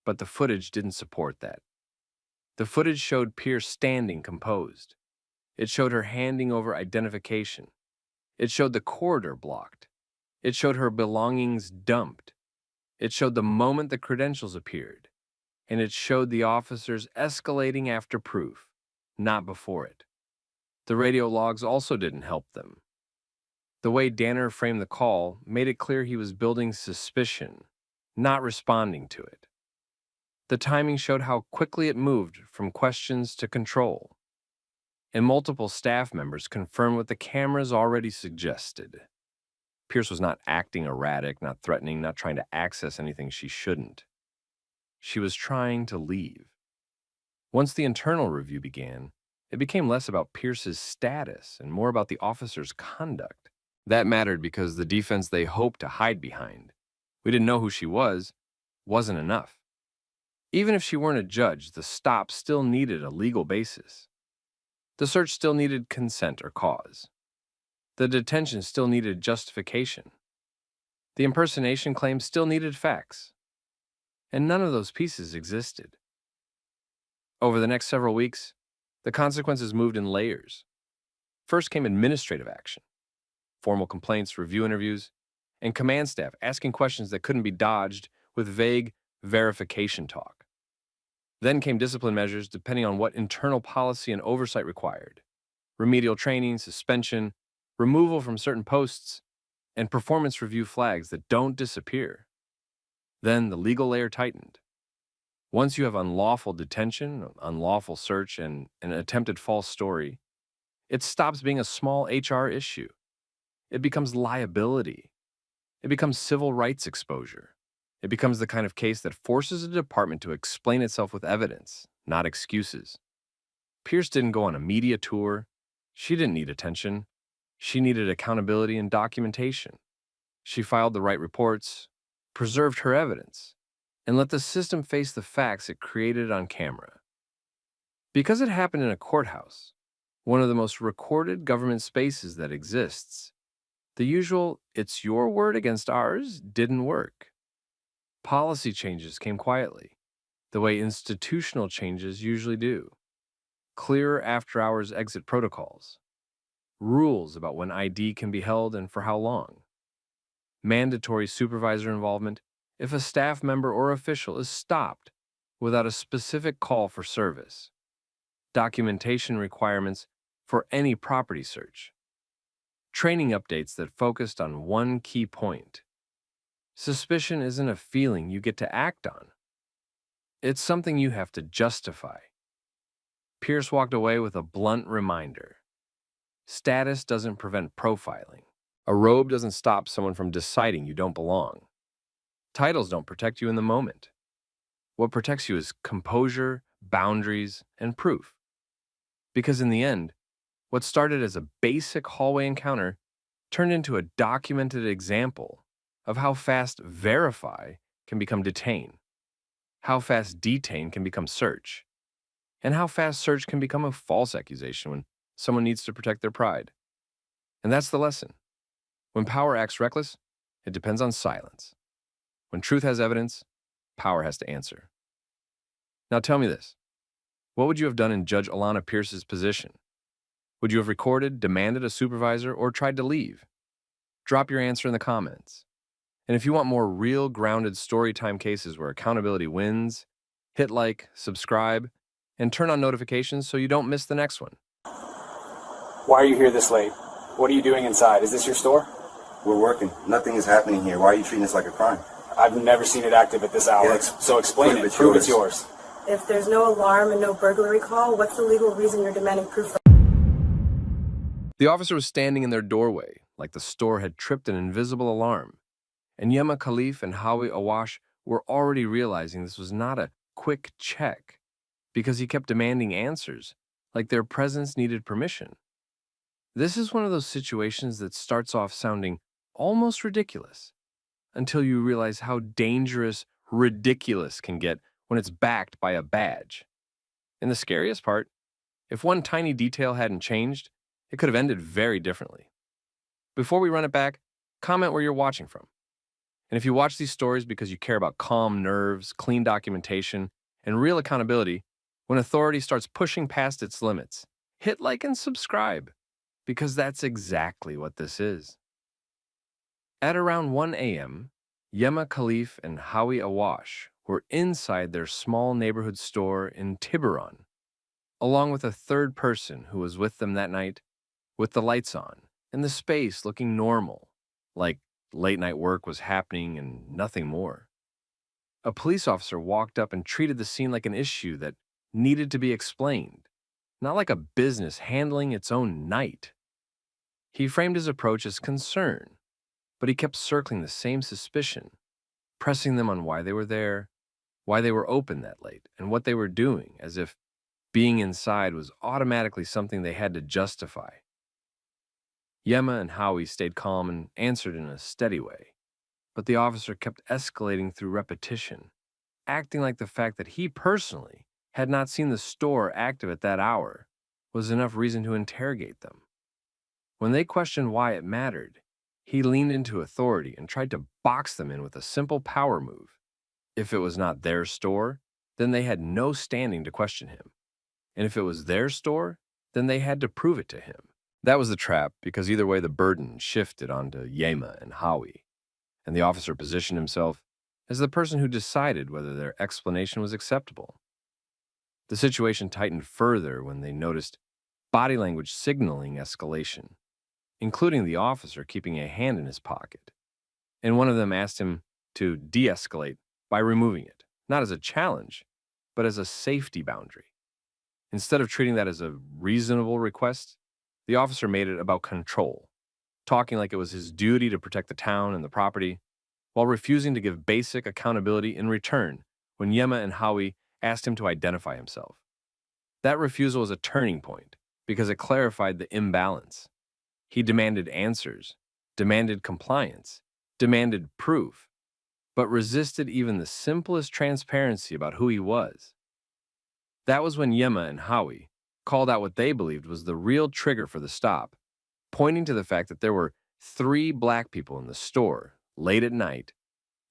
But the footage didn't support that. The footage showed Pierce standing composed. It showed her handing over identification. It showed the corridor blocked. It showed her belongings dumped. It showed the moment the credentials appeared. And it showed the officers escalating after proof, not before it. The radio logs also didn't help them. The way Danner framed the call made it clear he was building suspicion, not responding to it. The timing showed how quickly it moved from questions to control. And multiple staff members confirmed what the cameras already suggested. Pierce was not acting erratic, not threatening, not trying to access anything she shouldn't. She was trying to leave. Once the internal review began, it became less about Pierce's status and more about the officer's conduct. That mattered because the defense they hoped to hide behind, we didn't know who she was, wasn't enough. Even if she weren't a judge, the stop still needed a legal basis. The search still needed consent or cause. The detention still needed justification. The impersonation claim still needed facts. And none of those pieces existed. Over the next several weeks, the consequences moved in layers. First came administrative action, formal complaints, review interviews, and command staff asking questions that couldn't be dodged with vague verification talk. Then came discipline measures depending on what internal policy and oversight required: remedial training, suspension, removal from certain posts, and performance review flags that don't disappear. Then the legal layer tightened. Once you have unlawful detention, unlawful search, and an attempted false story, it stops being a small HR issue. It becomes liability. It becomes civil rights exposure. It becomes the kind of case that forces a department to explain itself with evidence, not excuses. Pierce didn't go on a media tour. She didn't need attention. She needed accountability and documentation. She filed the right reports, preserved her evidence, and let the system face the facts it created on camera. Because it happened in a courthouse, one of the most recorded government spaces that exists, the usual "it's your word against ours" didn't work. Policy changes came quietly, the way institutional changes usually do. Clearer after-hours exit protocols, rules about when ID can be held and for how long, mandatory supervisor involvement if a staff member or official is stopped without a specific call for service, documentation requirements for any property search, training updates that focused on one key point. Suspicion isn't a feeling you get to act on. It's something you have to justify. Pierce walked away with a blunt reminder. Status doesn't prevent profiling. A robe doesn't stop someone from deciding you don't belong. Titles don't protect you in the moment. What protects you is composure, boundaries, and proof. Because in the end, what started as a basic hallway encounter turned into a documented example of how fast verify can become detain, how fast detain can become search, and how fast search can become a false accusation when someone needs to protect their pride. And that's the lesson. When power acts reckless, it depends on silence. When truth has evidence, power has to answer. Now tell me this. What would you have done in Judge Alana Pierce's position? Would you have recorded, demanded a supervisor, or tried to leave? Drop your answer in the comments. And if you want more real, grounded storytime cases where accountability wins, hit like, subscribe, and turn on notifications so you don't miss the next one. Why are you here this late? What are you doing inside? Is this your store? We're working. Nothing is happening here. Why are you treating this like a crime? I've never seen it active at this hour, Yeah, so explain it. it's Prove yours. it's yours. If there's no alarm and no burglary call, what's the legal reason you're demanding proof? The officer was standing in their doorway, like the store had tripped an invisible alarm. And Yema Khalif and Hawi Awash were already realizing this was not a quick check, because he kept demanding answers, like their presence needed permission. This is one of those situations that starts off sounding almost ridiculous, until you realize how dangerous ridiculous can get when it's backed by a badge. And the scariest part, if one tiny detail hadn't changed, it could have ended very differently. Before we run it back, comment where you're watching from. And if you watch these stories because you care about calm nerves, clean documentation, and real accountability, when authority starts pushing past its limits, hit like and subscribe, because that's exactly what this is. At around 1 a.m., Yema Khalif and Hawi Awash were inside their small neighborhood store in Tiburon, along with a third person who was with them that night, with the lights on and the space looking normal, like late-night work was happening and nothing more. A police officer walked up and treated the scene like an issue that needed to be explained, not like a business handling its own night. He framed his approach as concern, but he kept circling the same suspicion, pressing them on why they were there, why they were open that late, and what they were doing, as if being inside was automatically something they had to justify. Yema and Howie stayed calm and answered in a steady way, but the officer kept escalating through repetition, acting like the fact that he personally had not seen the store active at that hour was enough reason to interrogate them. When they questioned why it mattered, he leaned into authority and tried to box them in with a simple power move. If it was not their store, then they had no standing to question him. And if it was their store, then they had to prove it to him. That was the trap, because either way the burden shifted onto Yema and Howie, and the officer positioned himself as the person who decided whether their explanation was acceptable. The situation tightened further when they noticed body language signaling escalation, including the officer keeping a hand in his pocket, and one of them asked him to de-escalate by removing it, not as a challenge, but as a safety boundary. Instead of treating that as a reasonable request, the officer made it about control, talking like it was his duty to protect the town and the property, while refusing to give basic accountability in return when Yema and Howie asked him to identify himself. That refusal was a turning point because it clarified the imbalance. He demanded answers, demanded compliance, demanded proof, but resisted even the simplest transparency about who he was. That was when Yema and Howie called out what they believed was the real trigger for the stop, pointing to the fact that there were 3 black people in the store late at night,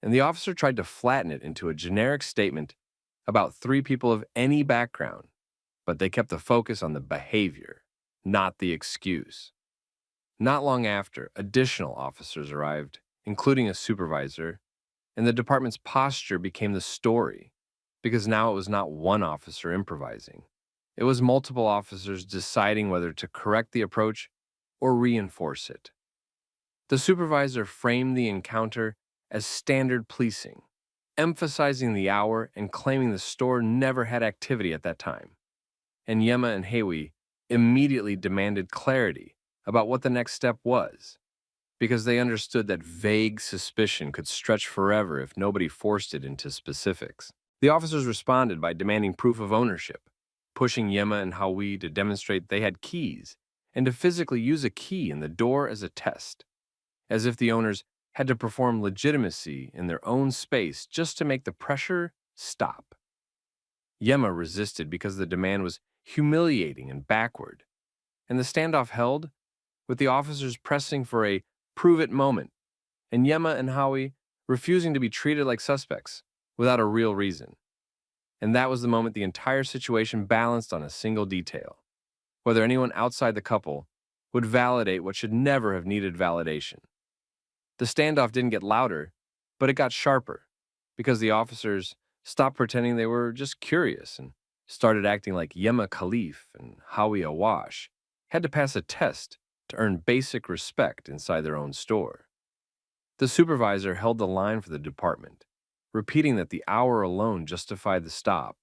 and the officer tried to flatten it into a generic statement about 3 people of any background, but they kept the focus on the behavior, not the excuse. Not long after, additional officers arrived, including a supervisor, and the department's posture became the story, because now it was not one officer improvising. It was multiple officers deciding whether to correct the approach or reinforce it. The supervisor framed the encounter as standard policing, emphasizing the hour and claiming the store never had activity at that time. And Yema and Howie immediately demanded clarity about what the next step was, because they understood that vague suspicion could stretch forever if nobody forced it into specifics. The officers responded by demanding proof of ownership, pushing Yema and Howie to demonstrate they had keys and to physically use a key in the door as a test, as if the owners had to perform legitimacy in their own space just to make the pressure stop. Yema resisted because the demand was humiliating and backward, and the standoff held with the officers pressing for a prove-it moment, and Yema and Howie refusing to be treated like suspects without a real reason. And that was the moment the entire situation balanced on a single detail: whether anyone outside the couple would validate what should never have needed validation. The standoff didn't get louder, but it got sharper, because the officers stopped pretending they were just curious and started acting like Yema Khalif and Howie Awash had to pass a test to earn basic respect inside their own store. The supervisor held the line for the department, repeating that the hour alone justified the stop,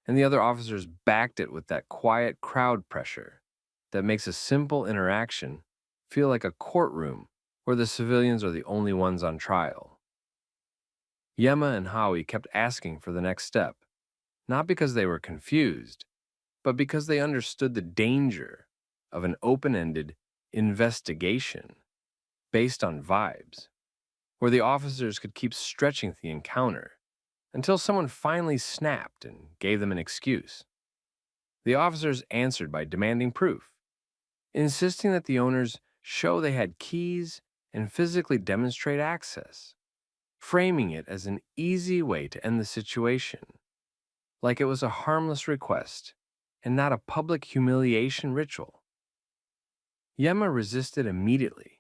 and the other officers backed it with that quiet crowd pressure that makes a simple interaction feel like a courtroom where the civilians are the only ones on trial. Yema and Howie kept asking for the next step, not because they were confused, but because they understood the danger of an open-ended investigation based on vibes, where the officers could keep stretching the encounter until someone finally snapped and gave them an excuse. The officers answered by demanding proof, insisting that the owners show they had keys and physically demonstrate access, framing it as an easy way to end the situation, like it was a harmless request and not a public humiliation ritual. Yema resisted immediately,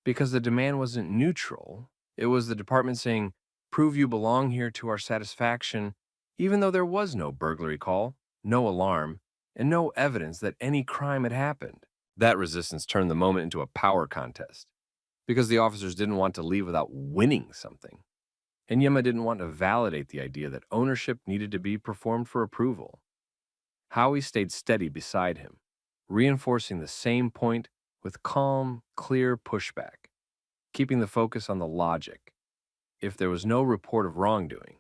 because the demand wasn't neutral. It was the department saying, "Prove you belong here to our satisfaction," even though there was no burglary call, no alarm, and no evidence that any crime had happened. That resistance turned the moment into a power contest, because the officers didn't want to leave without winning something. And Yema didn't want to validate the idea that ownership needed to be performed for approval. Howie stayed steady beside him, reinforcing the same point with calm, clear pushback. keeping the focus on the logic. If there was no report of wrongdoing,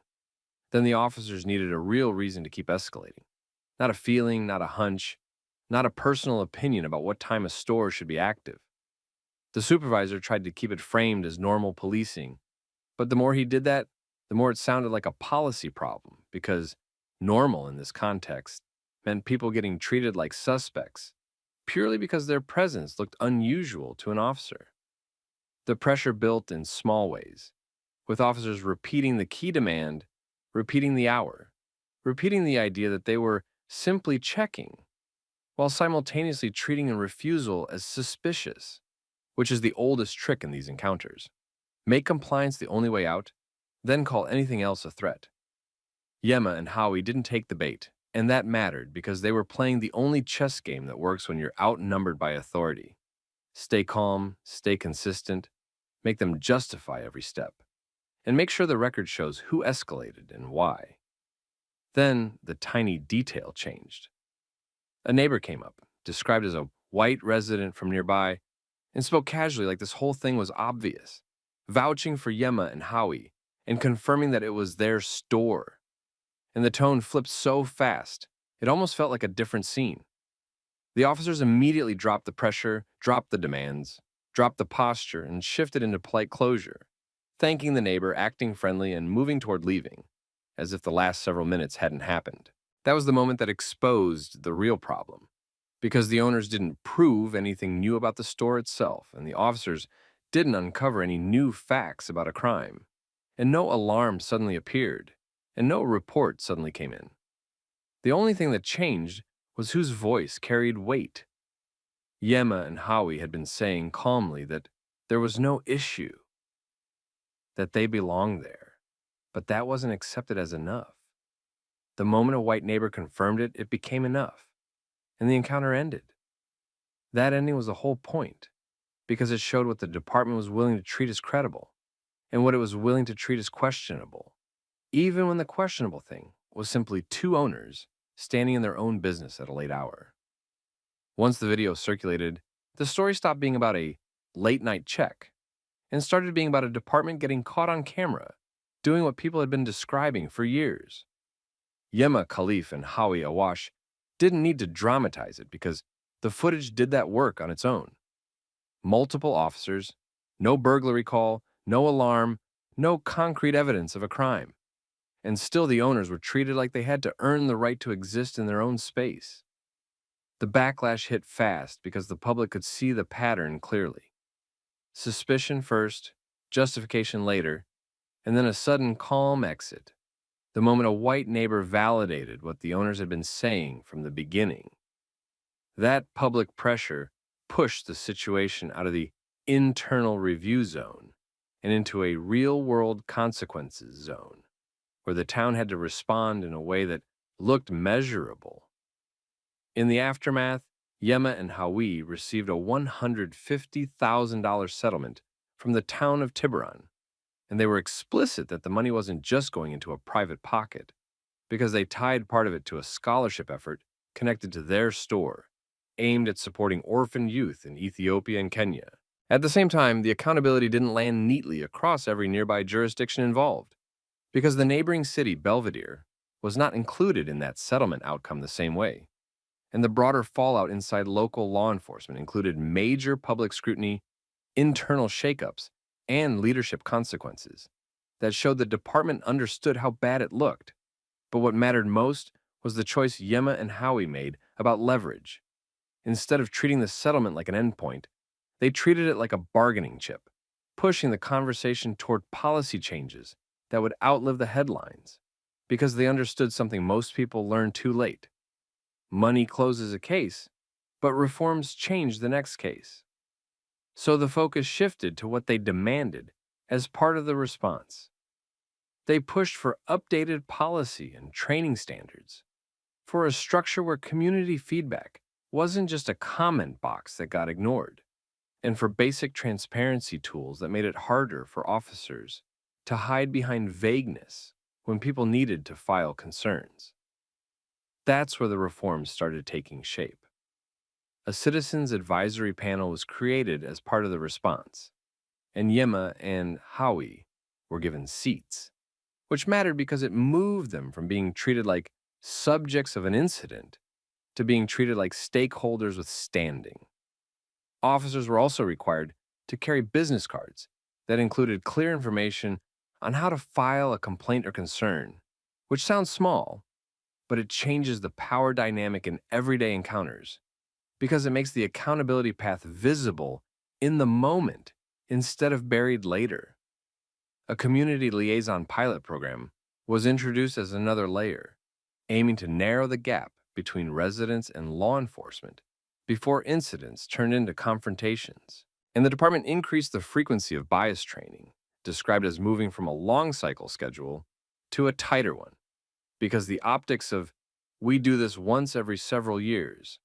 then the officers needed a real reason to keep escalating. Not a feeling, not a hunch, not a personal opinion about what time a store should be active. The supervisor tried to keep it framed as normal policing, but the more he did that, the more it sounded like a policy problem, because normal in this context meant people getting treated like suspects purely because their presence looked unusual to an officer. The pressure built in small ways, with officers repeating the key demand, repeating the hour, repeating the idea that they were simply checking, while simultaneously treating a refusal as suspicious, which is the oldest trick in these encounters. Make compliance the only way out, then call anything else a threat. Yema and Howie didn't take the bait, and that mattered because they were playing the only chess game that works when you're outnumbered by authority. Stay calm, stay consistent, make them justify every step, and make sure the record shows who escalated and why. Then the tiny detail changed. A neighbor came up, described as a white resident from nearby, and spoke casually like this whole thing was obvious, vouching for Yema and Howie and confirming that it was their store. And the tone flipped so fast, it almost felt like a different scene. The officers immediately dropped the pressure, dropped the demands, dropped the posture, and shifted into polite closure, thanking the neighbor, acting friendly, and moving toward leaving, as if the last several minutes hadn't happened. That was the moment that exposed the real problem, because the owners didn't prove anything new about the store itself, and the officers didn't uncover any new facts about a crime, and no alarm suddenly appeared, and no report suddenly came in. The only thing that changed was whose voice carried weight. Yema and Howie had been saying calmly that there was no issue, that they belonged there, but that wasn't accepted as enough. The moment a white neighbor confirmed it, it became enough, and the encounter ended. That ending was the whole point, because it showed what the department was willing to treat as credible, and what it was willing to treat as questionable, even when the questionable thing was simply two owners standing in their own business at a late hour. Once the video circulated, the story stopped being about a late-night check and started being about a department getting caught on camera doing what people had been describing for years. Yema Khalif and Howie Awash didn't need to dramatize it because the footage did that work on its own. Multiple officers, no burglary call, no alarm, no concrete evidence of a crime. And still the owners were treated like they had to earn the right to exist in their own space. The backlash hit fast because the public could see the pattern clearly. Suspicion first, justification later, and then a sudden calm exit, the moment a white neighbor validated what the owners had been saying from the beginning. That public pressure pushed the situation out of the internal review zone and into a real-world consequences zone, where the town had to respond in a way that looked measurable. In the aftermath, Yema and Howie received a $150,000 settlement from the town of Tiburon, and they were explicit that the money wasn't just going into a private pocket, because they tied part of it to a scholarship effort connected to their store, aimed at supporting orphaned youth in Ethiopia and Kenya. At the same time, the accountability didn't land neatly across every nearby jurisdiction involved, because the neighboring city, Belvedere, was not included in that settlement outcome the same way. And the broader fallout inside local law enforcement included major public scrutiny, internal shakeups, and leadership consequences that showed the department understood how bad it looked. But what mattered most was the choice Yema and Howie made about leverage. Instead of treating the settlement like an endpoint, they treated it like a bargaining chip, pushing the conversation toward policy changes that would outlive the headlines, because they understood something most people learned too late. Money closes a case, but reforms change the next case. So the focus shifted to what they demanded as part of the response. They pushed for updated policy and training standards, for a structure where community feedback wasn't just a comment box that got ignored, and for basic transparency tools that made it harder for officers to hide behind vagueness when people needed to file concerns. That's where the reforms started taking shape. A citizens' advisory panel was created as part of the response, and Yema and Howie were given seats, which mattered because it moved them from being treated like subjects of an incident to being treated like stakeholders with standing. Officers were also required to carry business cards that included clear information on how to file a complaint or concern, which sounds small, but it changes the power dynamic in everyday encounters because it makes the accountability path visible in the moment instead of buried later. A community liaison pilot program was introduced as another layer, aiming to narrow the gap between residents and law enforcement before incidents turned into confrontations. And the department increased the frequency of bias training, described as moving from a long cycle schedule to a tighter one, because the optics of "we do this once every several years"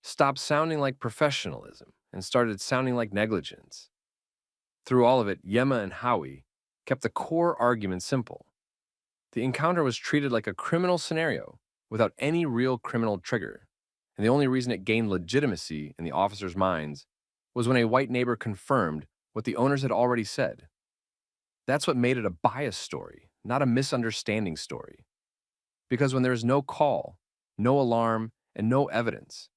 stopped sounding like professionalism and started sounding like negligence. Through all of it, Yema and Howie kept the core argument simple. The encounter was treated like a criminal scenario without any real criminal trigger, and the only reason it gained legitimacy in the officers' minds was when a white neighbor confirmed what the owners had already said. That's what made it a bias story, not a misunderstanding story. Because when there is no call, no alarm, and no evidence,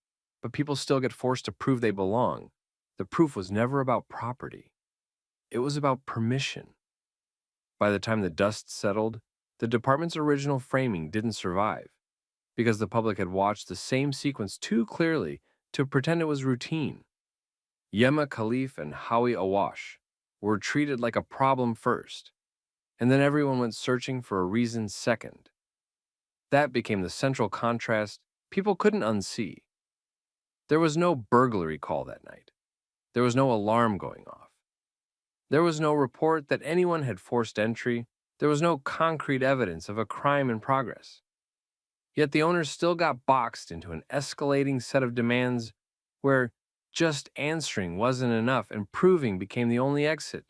but people still get forced to prove they belong, the proof was never about property. It was about permission. By the time the dust settled, the department's original framing didn't survive because the public had watched the same sequence too clearly to pretend it was routine. Yema Khalif and Howie Awash were treated like a problem first, and then everyone went searching for a reason second. That became the central contrast people couldn't unsee. There was no burglary call that night. There was no alarm going off. There was no report that anyone had forced entry. There was no concrete evidence of a crime in progress. Yet the owners still got boxed into an escalating set of demands where just answering wasn't enough and proving became the only exit.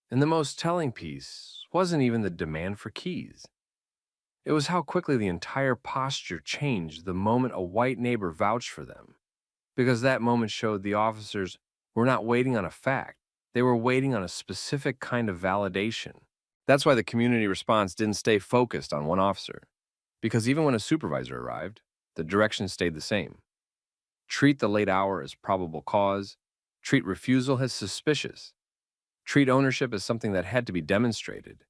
And the most telling piece wasn't even the demand for keys. It was how quickly the entire posture changed the moment a white neighbor vouched for them, because that moment showed the officers were not waiting on a fact, they were waiting on a specific kind of validation. That's why the community response didn't stay focused on one officer, because even when a supervisor arrived, the direction stayed the same. Treat the late hour as probable cause, treat refusal as suspicious, treat ownership as something that had to be demonstrated,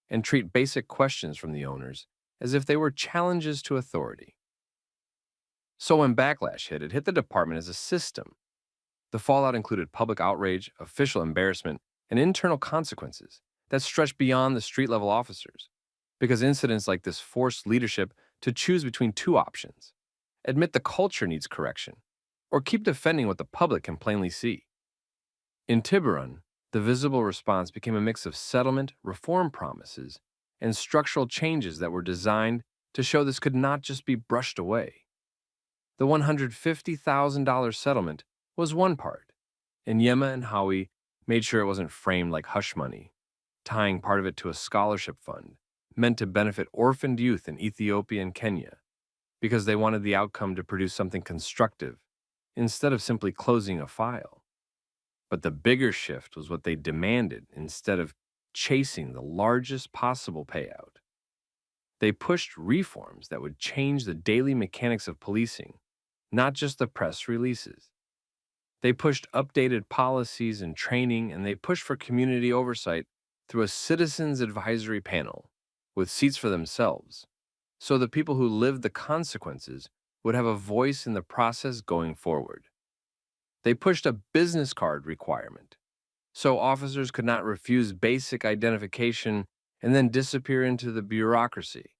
and treat basic questions from the owners as if they were challenges to authority. So when backlash hit, it hit the department as a system. The fallout included public outrage, official embarrassment, and internal consequences that stretched beyond the street-level officers, because incidents like this forced leadership to choose between two options: admit the culture needs correction, or keep defending what the public can plainly see. In Tiburon, the visible response became a mix of settlement, reform promises, and structural changes that were designed to show this could not just be brushed away. The $150,000 settlement was one part, and Yema and Howie made sure it wasn't framed like hush money, tying part of it to a scholarship fund meant to benefit orphaned youth in Ethiopia and Kenya, because they wanted the outcome to produce something constructive instead of simply closing a file. But the bigger shift was what they demanded instead of chasing the largest possible payout. They pushed reforms that would change the daily mechanics of policing, not just the press releases. They pushed updated policies and training, and they pushed for community oversight through a citizens advisory panel with seats for themselves, so the people who lived the consequences would have a voice in the process going forward. They pushed a business card requirement, so officers could not refuse basic identification and then disappear into the bureaucracy,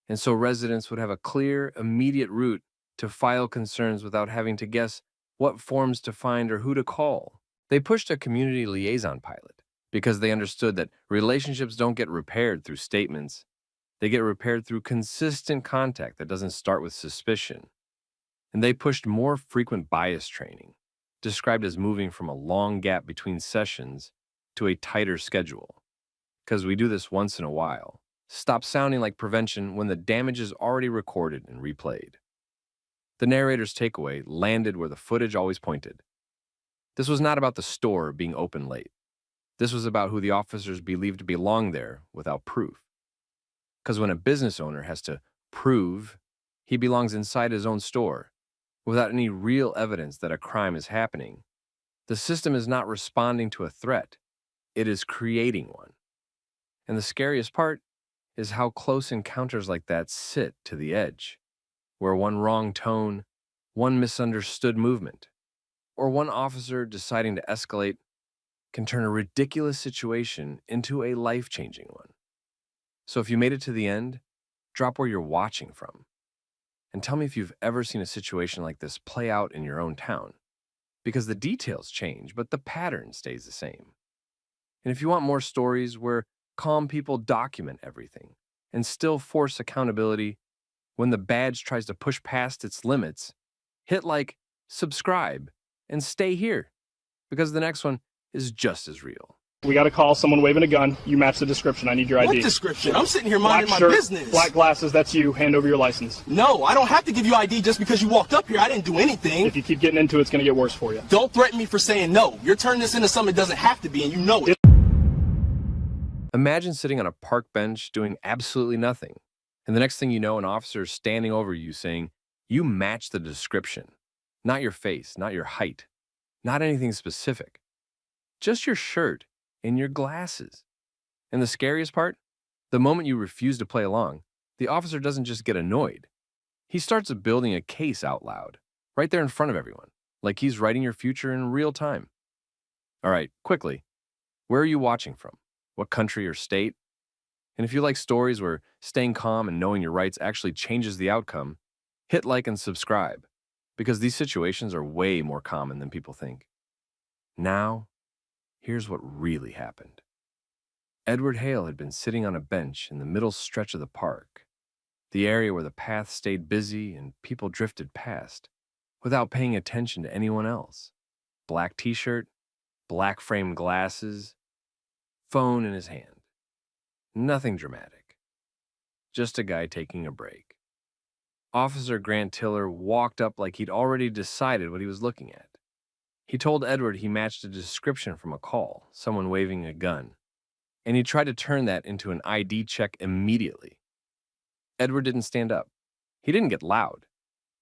and so residents would have a clear, immediate route to file concerns without having to guess what forms to find or who to call. They pushed a community liaison pilot because they understood that relationships don't get repaired through statements. They get repaired through consistent contact that doesn't start with suspicion. And they pushed more frequent bias training, described as moving from a long gap between sessions to a tighter schedule. Because we do this once in a while. Stop sounding like prevention when the damage is already recorded and replayed. The narrator's takeaway landed where the footage always pointed. This was not about the store being open late. This was about who the officers believed belonged there without proof. Because when a business owner has to prove he belongs inside his own store without any real evidence that a crime is happening, the system is not responding to a threat, it is creating one. And the scariest part is how close encounters like that sit to the edge, where one wrong tone, one misunderstood movement, or one officer deciding to escalate can turn a ridiculous situation into a life-changing one. So if you made it to the end, drop where you're watching from. And tell me if you've ever seen a situation like this play out in your own town. Because the details change, but the pattern stays the same. And if you want more stories where calm people document everything and still force accountability when the badge tries to push past its limits, hit like, subscribe, and stay here. Because the next one is just as real. We got a call, someone waving a gun. You match the description. I need your ID. What description? I'm sitting here minding Black my shirt, business. Black glasses, that's you. Hand over your license. No, I don't have to give you ID just because you walked up here. I didn't do anything. If you keep getting into it, it's going to get worse for you. Don't threaten me for saying no. You're turning this into something it doesn't have to be, and you know it. Imagine sitting on a park bench doing absolutely nothing. And the next thing you know, an officer is standing over you saying, you match the description. Not your face, not your height, not anything specific. Just your shirt and your glasses. And the scariest part? The moment you refuse to play along, the officer doesn't just get annoyed. He starts building a case out loud, right there in front of everyone, like he's writing your future in real time. All right, quickly, where are you watching from? What country or state? And if you like stories where staying calm and knowing your rights actually changes the outcome, hit like and subscribe, because these situations are way more common than people think. Now, here's what really happened. Edward Hale had been sitting on a bench in the middle stretch of the park, the area where the path stayed busy and people drifted past, without paying attention to anyone else. Black t-shirt, black framed glasses, phone in his hand. Nothing dramatic. Just a guy taking a break. Officer Grant Tiller walked up like he'd already decided what he was looking at. He told Edward he matched a description from a call, someone waving a gun, and he tried to turn that into an ID check immediately. Edward didn't stand up. He didn't get loud.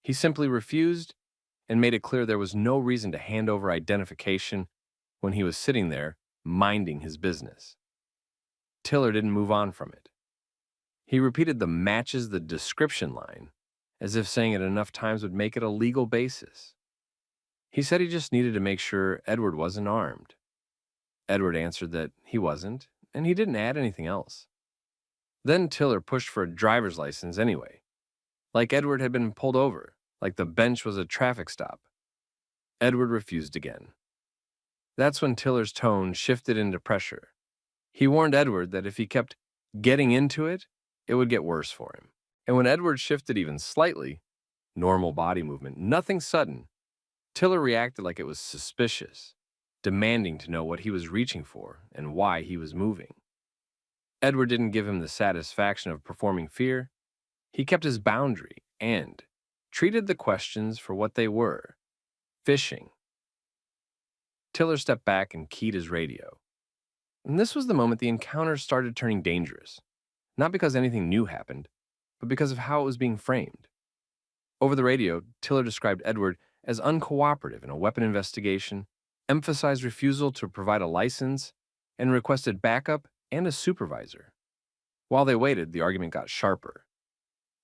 He simply refused and made it clear there was no reason to hand over identification when he was sitting there minding his business. Tiller didn't move on from it. He repeated the matches the description line, as if saying it enough times would make it a legal basis. He said he just needed to make sure Edward wasn't armed. Edward answered that he wasn't, and he didn't add anything else. Then Tiller pushed for a driver's license anyway, like Edward had been pulled over, like the bench was a traffic stop. Edward refused again. That's when Tiller's tone shifted into pressure. He warned Edward that if he kept getting into it, it would get worse for him. And when Edward shifted even slightly, normal body movement, nothing sudden, Tiller reacted like it was suspicious, demanding to know what he was reaching for and why he was moving. Edward didn't give him the satisfaction of performing fear. He kept his boundary and treated the questions for what they were, fishing. Tiller stepped back and keyed his radio. And this was the moment the encounter started turning dangerous, not because anything new happened, but because of how it was being framed. Over the radio, Tiller described Edward as uncooperative in a weapon investigation, emphasized refusal to provide a license, and requested backup and a supervisor. While they waited, the argument got sharper.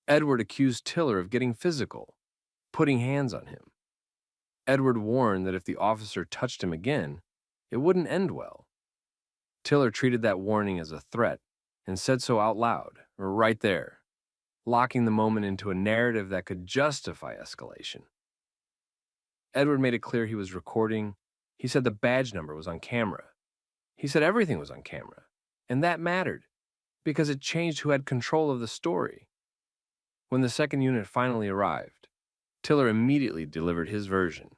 Edward accused Tiller of getting physical, putting hands on him. Edward warned that if the officer touched him again, it wouldn't end well. Tiller treated that warning as a threat and said so out loud, right there, locking the moment into a narrative that could justify escalation. Edward made it clear he was recording. He said the badge number was on camera. He said everything was on camera, and that mattered because it changed who had control of the story. When the second unit finally arrived, Tiller immediately delivered his version.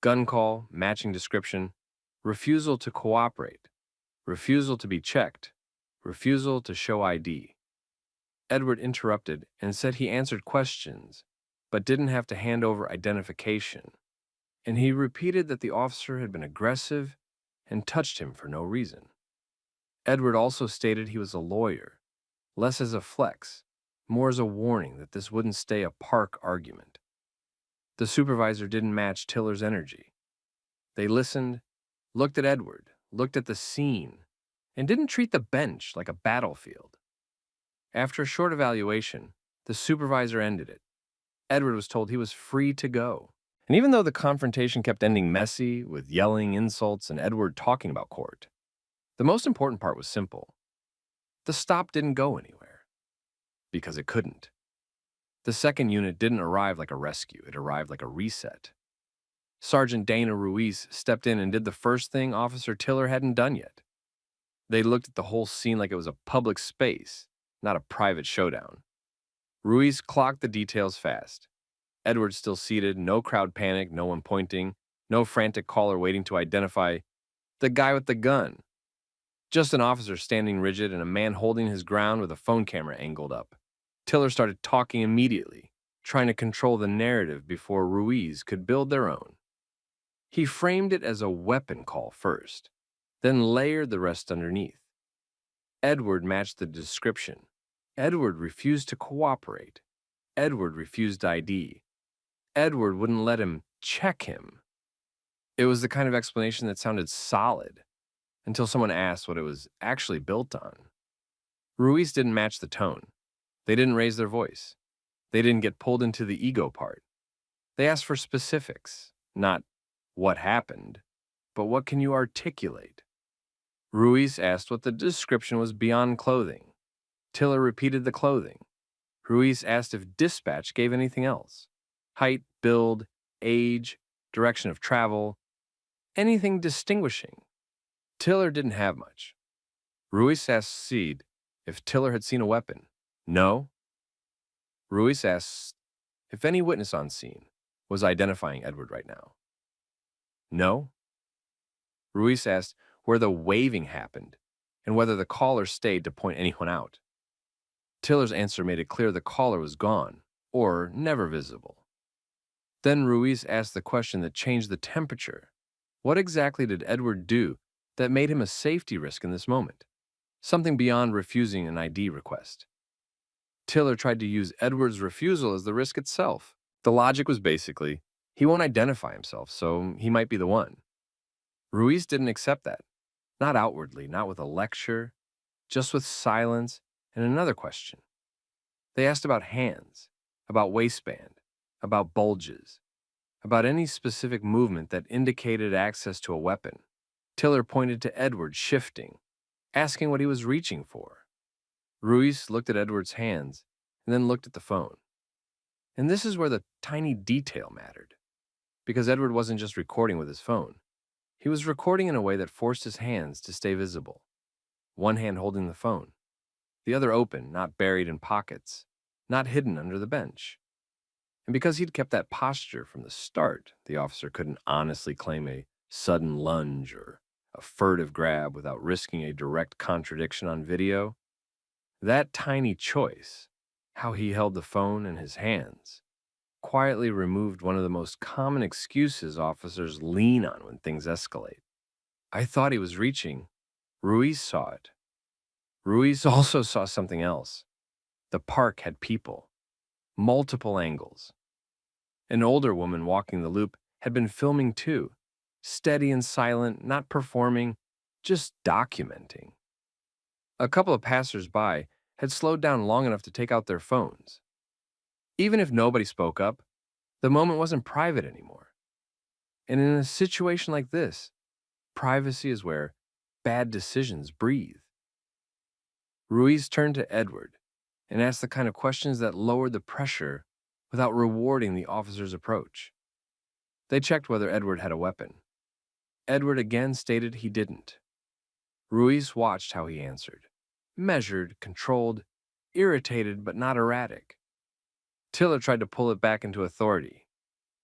Gun call, matching description, refusal to cooperate, refusal to be checked, refusal to show ID. Edward interrupted and said he answered questions, but didn't have to hand over identification. And he repeated that the officer had been aggressive and touched him for no reason. Edward also stated he was a lawyer, less as a flex, more as a warning that this wouldn't stay a park argument. The supervisor didn't match Tiller's energy. They listened, looked at Edward, looked at the scene, and didn't treat the bench like a battlefield. After a short evaluation, the supervisor ended it. Edward was told he was free to go. And even though the confrontation kept ending messy, with yelling, insults, and Edward talking about court, the most important part was simple. The stop didn't go anywhere. Because it couldn't. The second unit didn't arrive like a rescue, it arrived like a reset. Sergeant Dana Ruiz stepped in and did the first thing Officer Tiller hadn't done yet. They looked at the whole scene like it was a public space, not a private showdown. Ruiz clocked the details fast. Edward still seated, no crowd panic, no one pointing, no frantic caller waiting to identify the guy with the gun. Just an officer standing rigid and a man holding his ground with a phone camera angled up. Tiller started talking immediately, trying to control the narrative before Ruiz could build their own. He framed it as a weapon call first, then layered the rest underneath. Edward matched the description. Edward refused to cooperate. Edward refused ID. Edward wouldn't let him check him. It was the kind of explanation that sounded solid, until someone asked what it was actually built on. Ruiz didn't match the tone. They didn't raise their voice. They didn't get pulled into the ego part. They asked for specifics, not what happened, but what can you articulate? Ruiz asked what the description was beyond clothing. Tiller repeated the clothing. Ruiz asked if dispatch gave anything else. Height, build, age, direction of travel, anything distinguishing. Tiller didn't have much. Ruiz asked Seed if Tiller had seen a weapon. No. Ruiz asked if any witness on scene was identifying Edward right now. No. Ruiz asked where the waving happened and whether the caller stayed to point anyone out. Tiller's answer made it clear the caller was gone or never visible. Then Ruiz asked the question that changed the temperature. What exactly did Edward do that made him a safety risk in this moment? Something beyond refusing an ID request. Tiller tried to use Edward's refusal as the risk itself. The logic was basically, he won't identify himself, so he might be the one. Ruiz didn't accept that. Not outwardly, not with a lecture, just with silence and another question. They asked about hands, about waistband, about bulges, about any specific movement that indicated access to a weapon. Tiller pointed to Edward shifting, asking what he was reaching for. Ruiz looked at Edward's hands and then looked at the phone. And this is where the tiny detail mattered, because Edward wasn't just recording with his phone. He was recording in a way that forced his hands to stay visible. One hand holding the phone, the other open, not buried in pockets, not hidden under the bench. And because he'd kept that posture from the start, the officer couldn't honestly claim a sudden lunge or a furtive grab without risking a direct contradiction on video. That tiny choice, how he held the phone in his hands, quietly removed one of the most common excuses officers lean on when things escalate. I thought he was reaching. Ruiz saw it. Ruiz also saw something else. The park had people. Multiple angles. An older woman walking the loop had been filming too, steady and silent, not performing, just documenting. A couple of passers-by had slowed down long enough to take out their phones. Even if nobody spoke up, the moment wasn't private anymore. And in a situation like this, privacy is where bad decisions breathe. Ruiz turned to Edward and asked the kind of questions that lowered the pressure without rewarding the officer's approach. They checked whether Edward had a weapon. Edward again stated he didn't. Ruiz watched how he answered. Measured, controlled, irritated but not erratic. Tiller tried to pull it back into authority.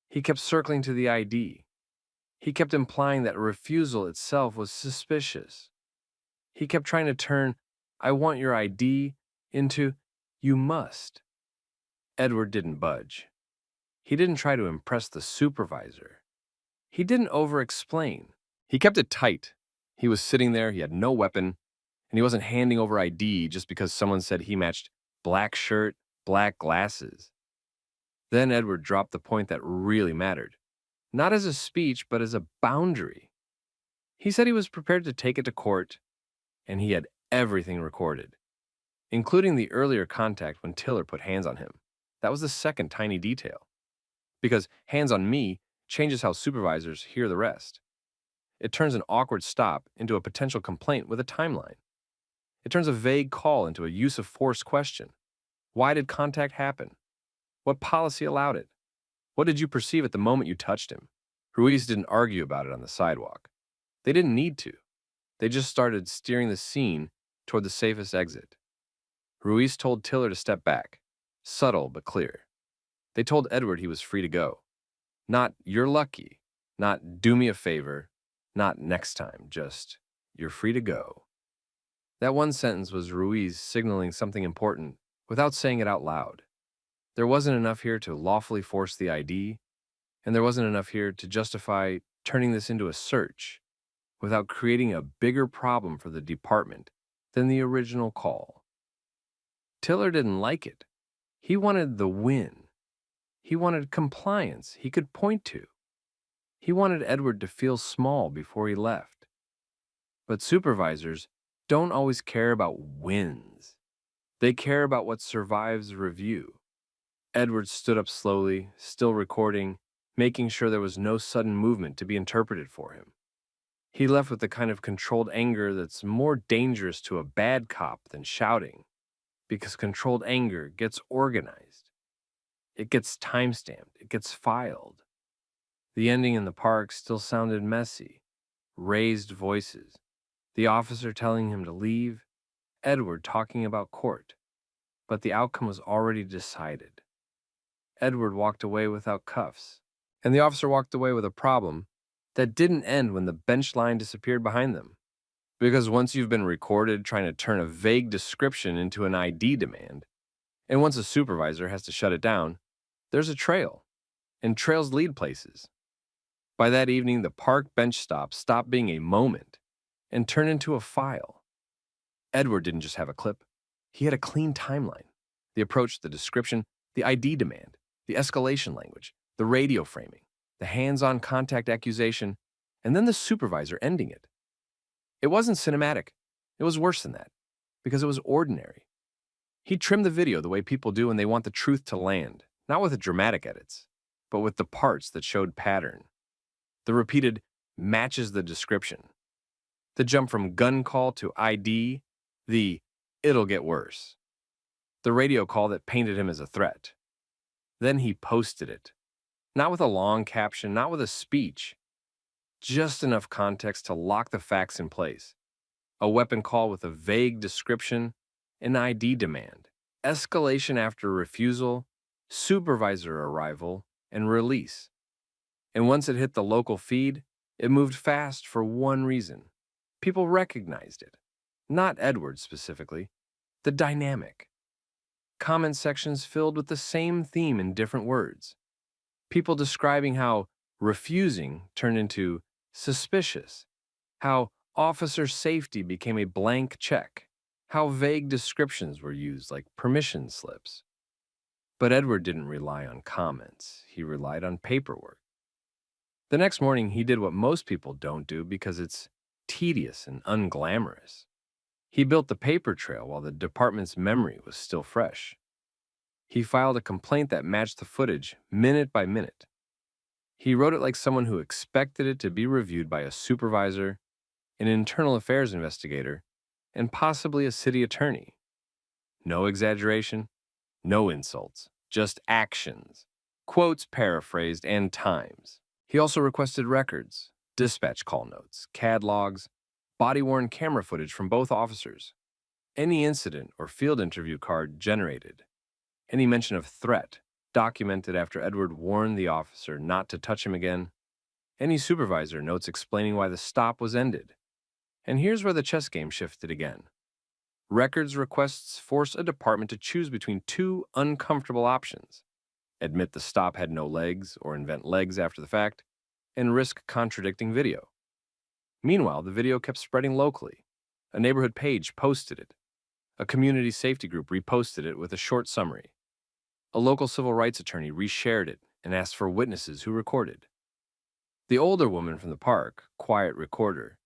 He kept circling to the ID. He kept implying that refusal itself was suspicious. He kept trying to turn, "I want your ID," into, "You must." Edward didn't budge. He didn't try to impress the supervisor. He didn't over-explain. He kept it tight, He was sitting there, he had no weapon, and he wasn't handing over ID just because someone said he matched black shirt, black glasses. Then Edward dropped the point that really mattered, not as a speech, but as a boundary. He said he was prepared to take it to court, and he had everything recorded, including the earlier contact when Tiller put hands on him. That was the second tiny detail, because hands on me changes how supervisors hear the rest. It turns an awkward stop into a potential complaint with a timeline. It turns a vague call into a use of force question. Why did contact happen? What policy allowed it? What did you perceive at the moment you touched him? Ruiz didn't argue about it on the sidewalk. They didn't need to. They just started steering the scene toward the safest exit. Ruiz told Tiller to step back, subtle but clear. They told Edward he was free to go. Not, "You're lucky," not, "Do me a favor," not, "Next time," just, "You're free to go." That one sentence was Ruiz signaling something important without saying it out loud. There wasn't enough here to lawfully force the ID, and there wasn't enough here to justify turning this into a search without creating a bigger problem for the department than the original call. Tiller didn't like it. He wanted the win. He wanted compliance he could point to. He wanted Edward to feel small before he left. But supervisors don't always care about wins. They care about what survives review. Edward stood up slowly, still recording, making sure there was no sudden movement to be interpreted for him. He left with the kind of controlled anger that's more dangerous to a bad cop than shouting, because controlled anger gets organized. It gets time-stamped. It gets filed. The ending in the park still sounded messy. Raised voices. The officer telling him to leave. Edward talking about court. But the outcome was already decided. Edward walked away without cuffs, and the officer walked away with a problem that didn't end when the bench line disappeared behind them. Because once you've been recorded trying to turn a vague description into an ID demand, and once a supervisor has to shut it down, there's a trail, and trails lead places. By that evening, the park bench stop stopped being a moment and turned into a file. Edward didn't just have a clip. He had a clean timeline. The approach, the description, the ID demand, the escalation language, the radio framing, the hands-on contact accusation, and then the supervisor ending it. It wasn't cinematic. It was worse than that, because it was ordinary. He trimmed the video the way people do when they want the truth to land, not with the dramatic edits, but with the parts that showed pattern. The repeated matches the description. The jump from gun call to ID, the "it'll get worse." The radio call that painted him as a threat. Then he posted it. Not with a long caption, not with a speech. Just enough context to lock the facts in place. A weapon call with a vague description, an ID demand, escalation after refusal, supervisor arrival, and release. And once it hit the local feed, it moved fast for one reason. People recognized it. Not Edward specifically. The dynamic. Comment sections filled with the same theme in different words. People describing how refusing turned into suspicious, how officer safety became a blank check, how vague descriptions were used like permission slips. But Edward didn't rely on comments. He relied on paperwork. The next morning, he did what most people don't do because it's tedious and unglamorous. He built the paper trail while the department's memory was still fresh. He filed a complaint that matched the footage minute by minute. He wrote it like someone who expected it to be reviewed by a supervisor, an internal affairs investigator, and possibly a city attorney. No exaggeration, no insults, just actions, quotes paraphrased, and times. He also requested records, dispatch call notes, CAD logs, body-worn camera footage from both officers, any incident or field interview card generated, any mention of threat documented after Edward warned the officer not to touch him again, any supervisor notes explaining why the stop was ended. And here's where the chess game shifted again. Records requests force a department to choose between two uncomfortable options: admit the stop had no legs or invent legs after the fact, and risk contradicting video. Meanwhile, the video kept spreading locally. A neighborhood page posted it. A community safety group reposted it with a short summary. A local civil rights attorney reshared it and asked for witnesses who recorded. The older woman from the park, quiet recorder,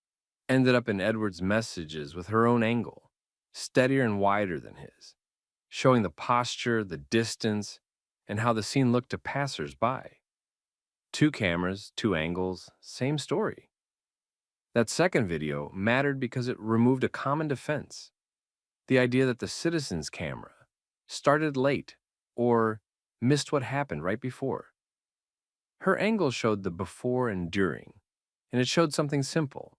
ended up in Edward's messages with her own angle, steadier and wider than his, showing the posture, the distance, and how the scene looked to passers-by. 2 cameras, 2 angles, same story. That second video mattered because it removed a common defense, the idea that the citizen's camera started late or missed what happened right before. Her angle showed the before and during, and it showed something simple.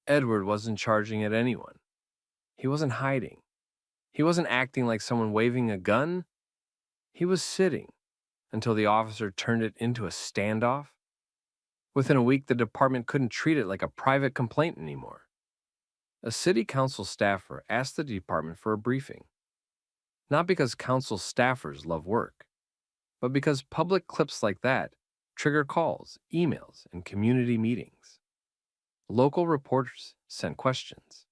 Edward wasn't charging at anyone. He wasn't hiding. He wasn't acting like someone waving a gun. He was sitting until the officer turned it into a standoff. Within a week, the department couldn't treat it like a private complaint anymore. A city council staffer asked the department for a briefing. Not because council staffers love work, but because public clips like that trigger calls, emails, and community meetings. Local reporters sent questions.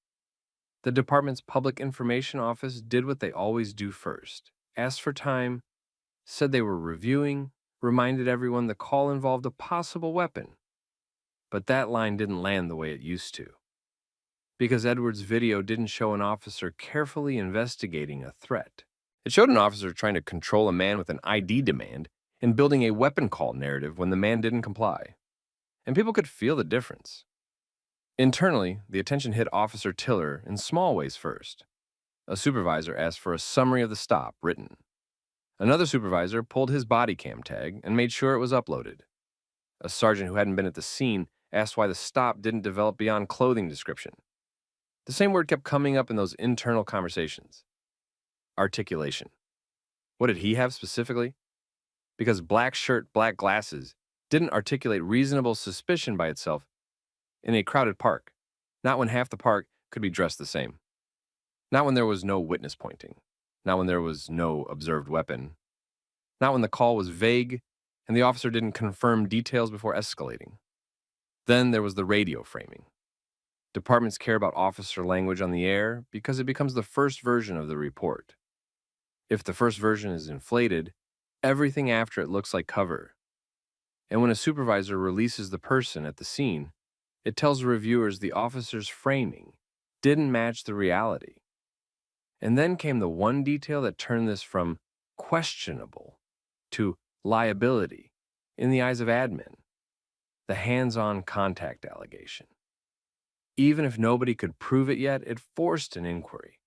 The department's public information office did what they always do first, asked for time, said they were reviewing, reminded everyone the call involved a possible weapon. But that line didn't land the way it used to. Because Edward's video didn't show an officer carefully investigating a threat. It showed an officer trying to control a man with an ID demand and building a weapon call narrative when the man didn't comply. And people could feel the difference. Internally, the attention hit Officer Tiller in small ways first. A supervisor asked for a summary of the stop written. Another supervisor pulled his Bodycam tag and made sure it was uploaded. A sergeant who hadn't been at the scene asked why the stop didn't develop beyond clothing description. The same word kept coming up in those internal conversations. Articulation. What did he have specifically? Because black shirt, black glasses didn't articulate reasonable suspicion by itself in a crowded park, not when half the park could be dressed the same. Not when there was no witness pointing, not when there was no observed weapon, not when the call was vague and the officer didn't confirm details before escalating. Then there was the radio framing. Departments care about officer language on the air because it becomes the first version of the report. If the first version is inflated, everything after it looks like cover. And when a supervisor releases the person at the scene, it tells reviewers the officer's framing didn't match the reality. And then came the one detail that turned this from questionable to liability in the eyes of admin, the hands-on contact allegation. Even if nobody could prove it yet, it forced an inquiry.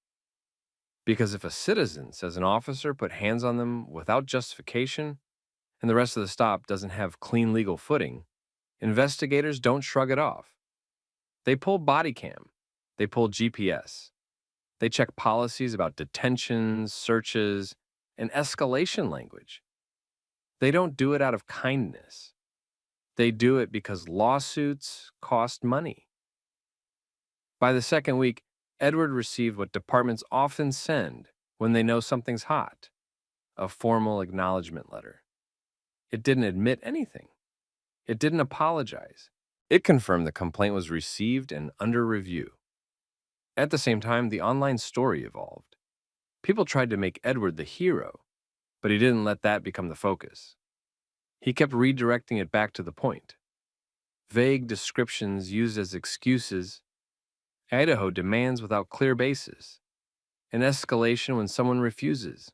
Because if a citizen says an officer put hands on them without justification, and the rest of the stop doesn't have clean legal footing, investigators don't shrug it off. They pull Bodycam. They pull GPS. They check policies about detentions, searches, and escalation language. They don't do it out of kindness. They do it because lawsuits cost money. By the second week, Edward received what departments often send when they know something's hot, a formal acknowledgement letter. It didn't admit anything. It didn't apologize. It confirmed the complaint was received and under review. At the same time, the online story evolved. People tried to make Edward the hero, but he didn't let that become the focus. He kept redirecting it back to the point. Vague descriptions used as excuses, Idaho demands without clear basis, an escalation when someone refuses.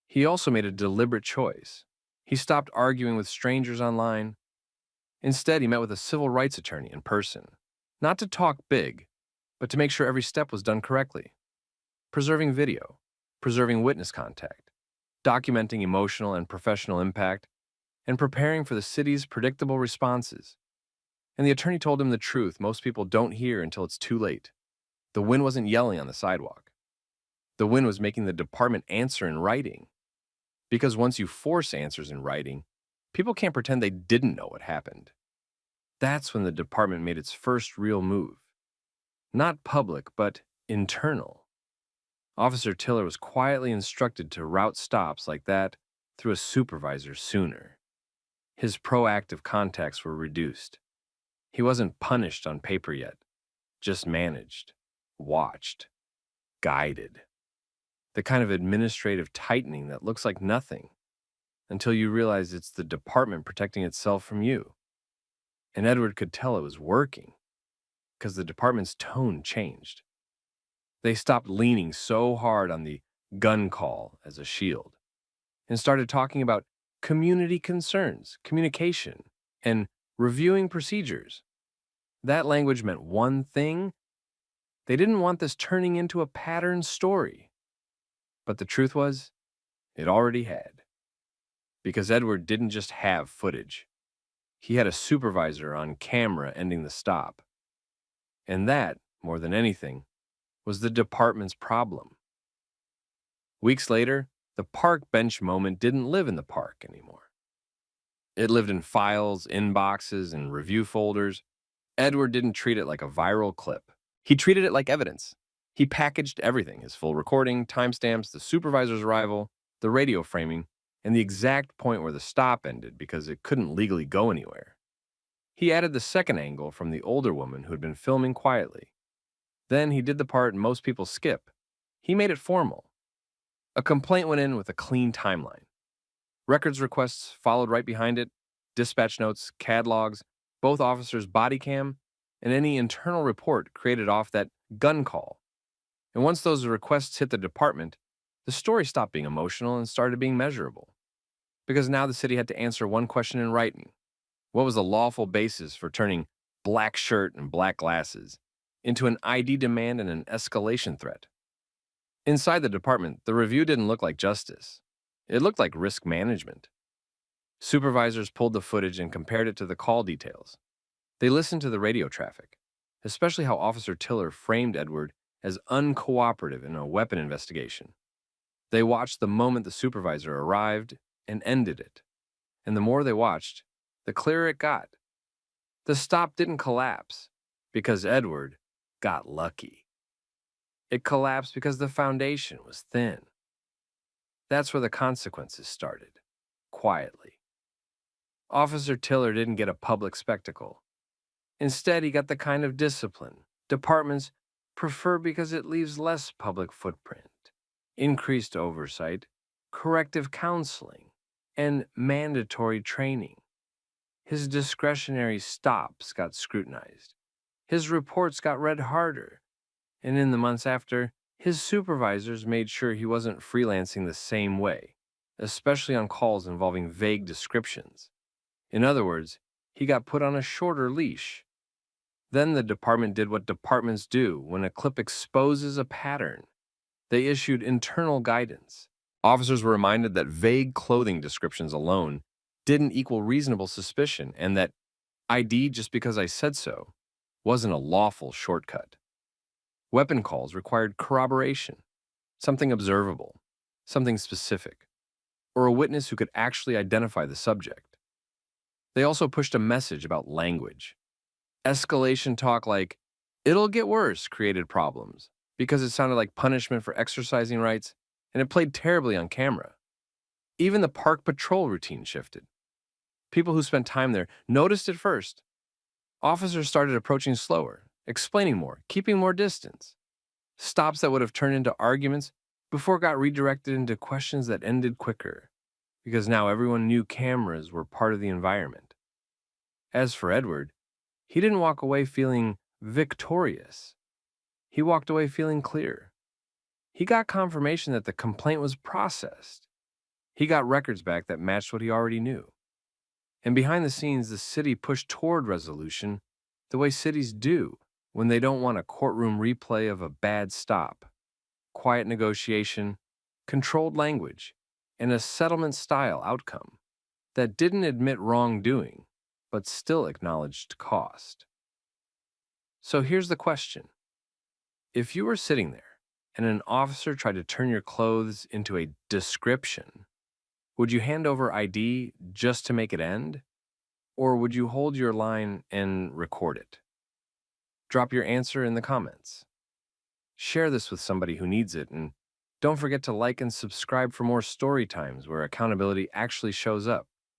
He also made a deliberate choice. He stopped arguing with strangers online. Instead, he met with a civil rights attorney in person, not to talk big, but to make sure every step was done correctly. Preserving video, preserving witness contact, documenting emotional and professional impact, and preparing for the city's predictable responses. And the attorney told him the truth most people don't hear until it's too late. The wind wasn't yelling on the sidewalk. The wind was making the department answer in writing. Because once you force answers in writing, people can't pretend they didn't know what happened. That's when the department made its first real move. Not public, but internal. Officer Tiller was quietly instructed to route stops like that through a supervisor sooner. His proactive contacts were reduced. He wasn't punished on paper yet, just managed, watched, guided. The kind of administrative tightening that looks like nothing until you realize it's the department protecting itself from you. And Edward could tell it was working because the department's tone changed. They stopped leaning so hard on the gun call as a shield and started talking about community concerns, communication, and reviewing procedures. That language meant one thing. They didn't want this turning into a pattern story. But the truth was, it already had. Because Edward didn't just have footage. He had a supervisor on camera ending the stop. And that, more than anything, was the department's problem. Weeks later, the park bench moment didn't live in the park anymore. It lived in files, inboxes, and review folders. Edward didn't treat it like a viral clip. He treated it like evidence. He packaged everything, his full recording, timestamps, the supervisor's arrival, the radio framing, and the exact point where the stop ended because it couldn't legally go anywhere. He added the second angle from the older woman who had been filming quietly. Then he did the part most people skip. He made it formal. A complaint went in with a clean timeline. Records requests followed right behind it, dispatch notes, CAD logs, both officers' body cam, and any internal report created off that gun call. And once those requests hit the department, the story stopped being emotional and started being measurable. Because now the city had to answer one question in writing. What was the lawful basis for turning black shirt and black glasses into an ID demand and an escalation threat? Inside the department, the review didn't look like justice. It looked like risk management. Supervisors pulled the footage and compared it to the call details. They listened to the radio traffic, especially how Officer Tiller framed Edward as uncooperative in a weapon investigation. They watched the moment the supervisor arrived and ended it. And the more they watched, the clearer it got. The stop didn't collapse because Edward got lucky. It collapsed because the foundation was thin. That's where the consequences started, quietly. Officer Tiller didn't get a public spectacle. Instead, he got the kind of discipline departments prefer because it leaves less public footprint, increased oversight, corrective counseling, and mandatory training. His discretionary stops got scrutinized. His reports got read harder. And in the months after, his supervisors made sure he wasn't freelancing the same way, especially on calls involving vague descriptions. In other words, he got put on a shorter leash. Then the department did what departments do when a clip exposes a pattern. They issued internal guidance. Officers were reminded that vague clothing descriptions alone didn't equal reasonable suspicion and that ID just because I said so wasn't a lawful shortcut. Weapon calls required corroboration, something observable, something specific, or a witness who could actually identify the subject. They also pushed a message about language. Escalation talk like, "It'll get worse," created problems because it sounded like punishment for exercising rights, and it played terribly on camera. Even the park patrol routine shifted. People who spent time there noticed it first. Officers started approaching slower, explaining more, keeping more distance. Stops that would have turned into arguments before got redirected into questions that ended quicker, because now everyone knew cameras were part of the environment. As for Edward, he didn't walk away feeling victorious. He walked away feeling clear. He got confirmation that the complaint was processed. He got records back that matched what he already knew. And behind the scenes, the city pushed toward resolution the way cities do when they don't want a courtroom replay of a bad stop. Quiet negotiation, controlled language, and a settlement-style outcome that didn't admit wrongdoing, but still acknowledged cost. So here's the question. If you were sitting there and an officer tried to turn your clothes into a description, would you hand over ID just to make it end? Or would you hold your line and record it? Drop your answer in the comments. Share this with somebody who needs it, and don't forget to like and subscribe for more story times where accountability actually shows up.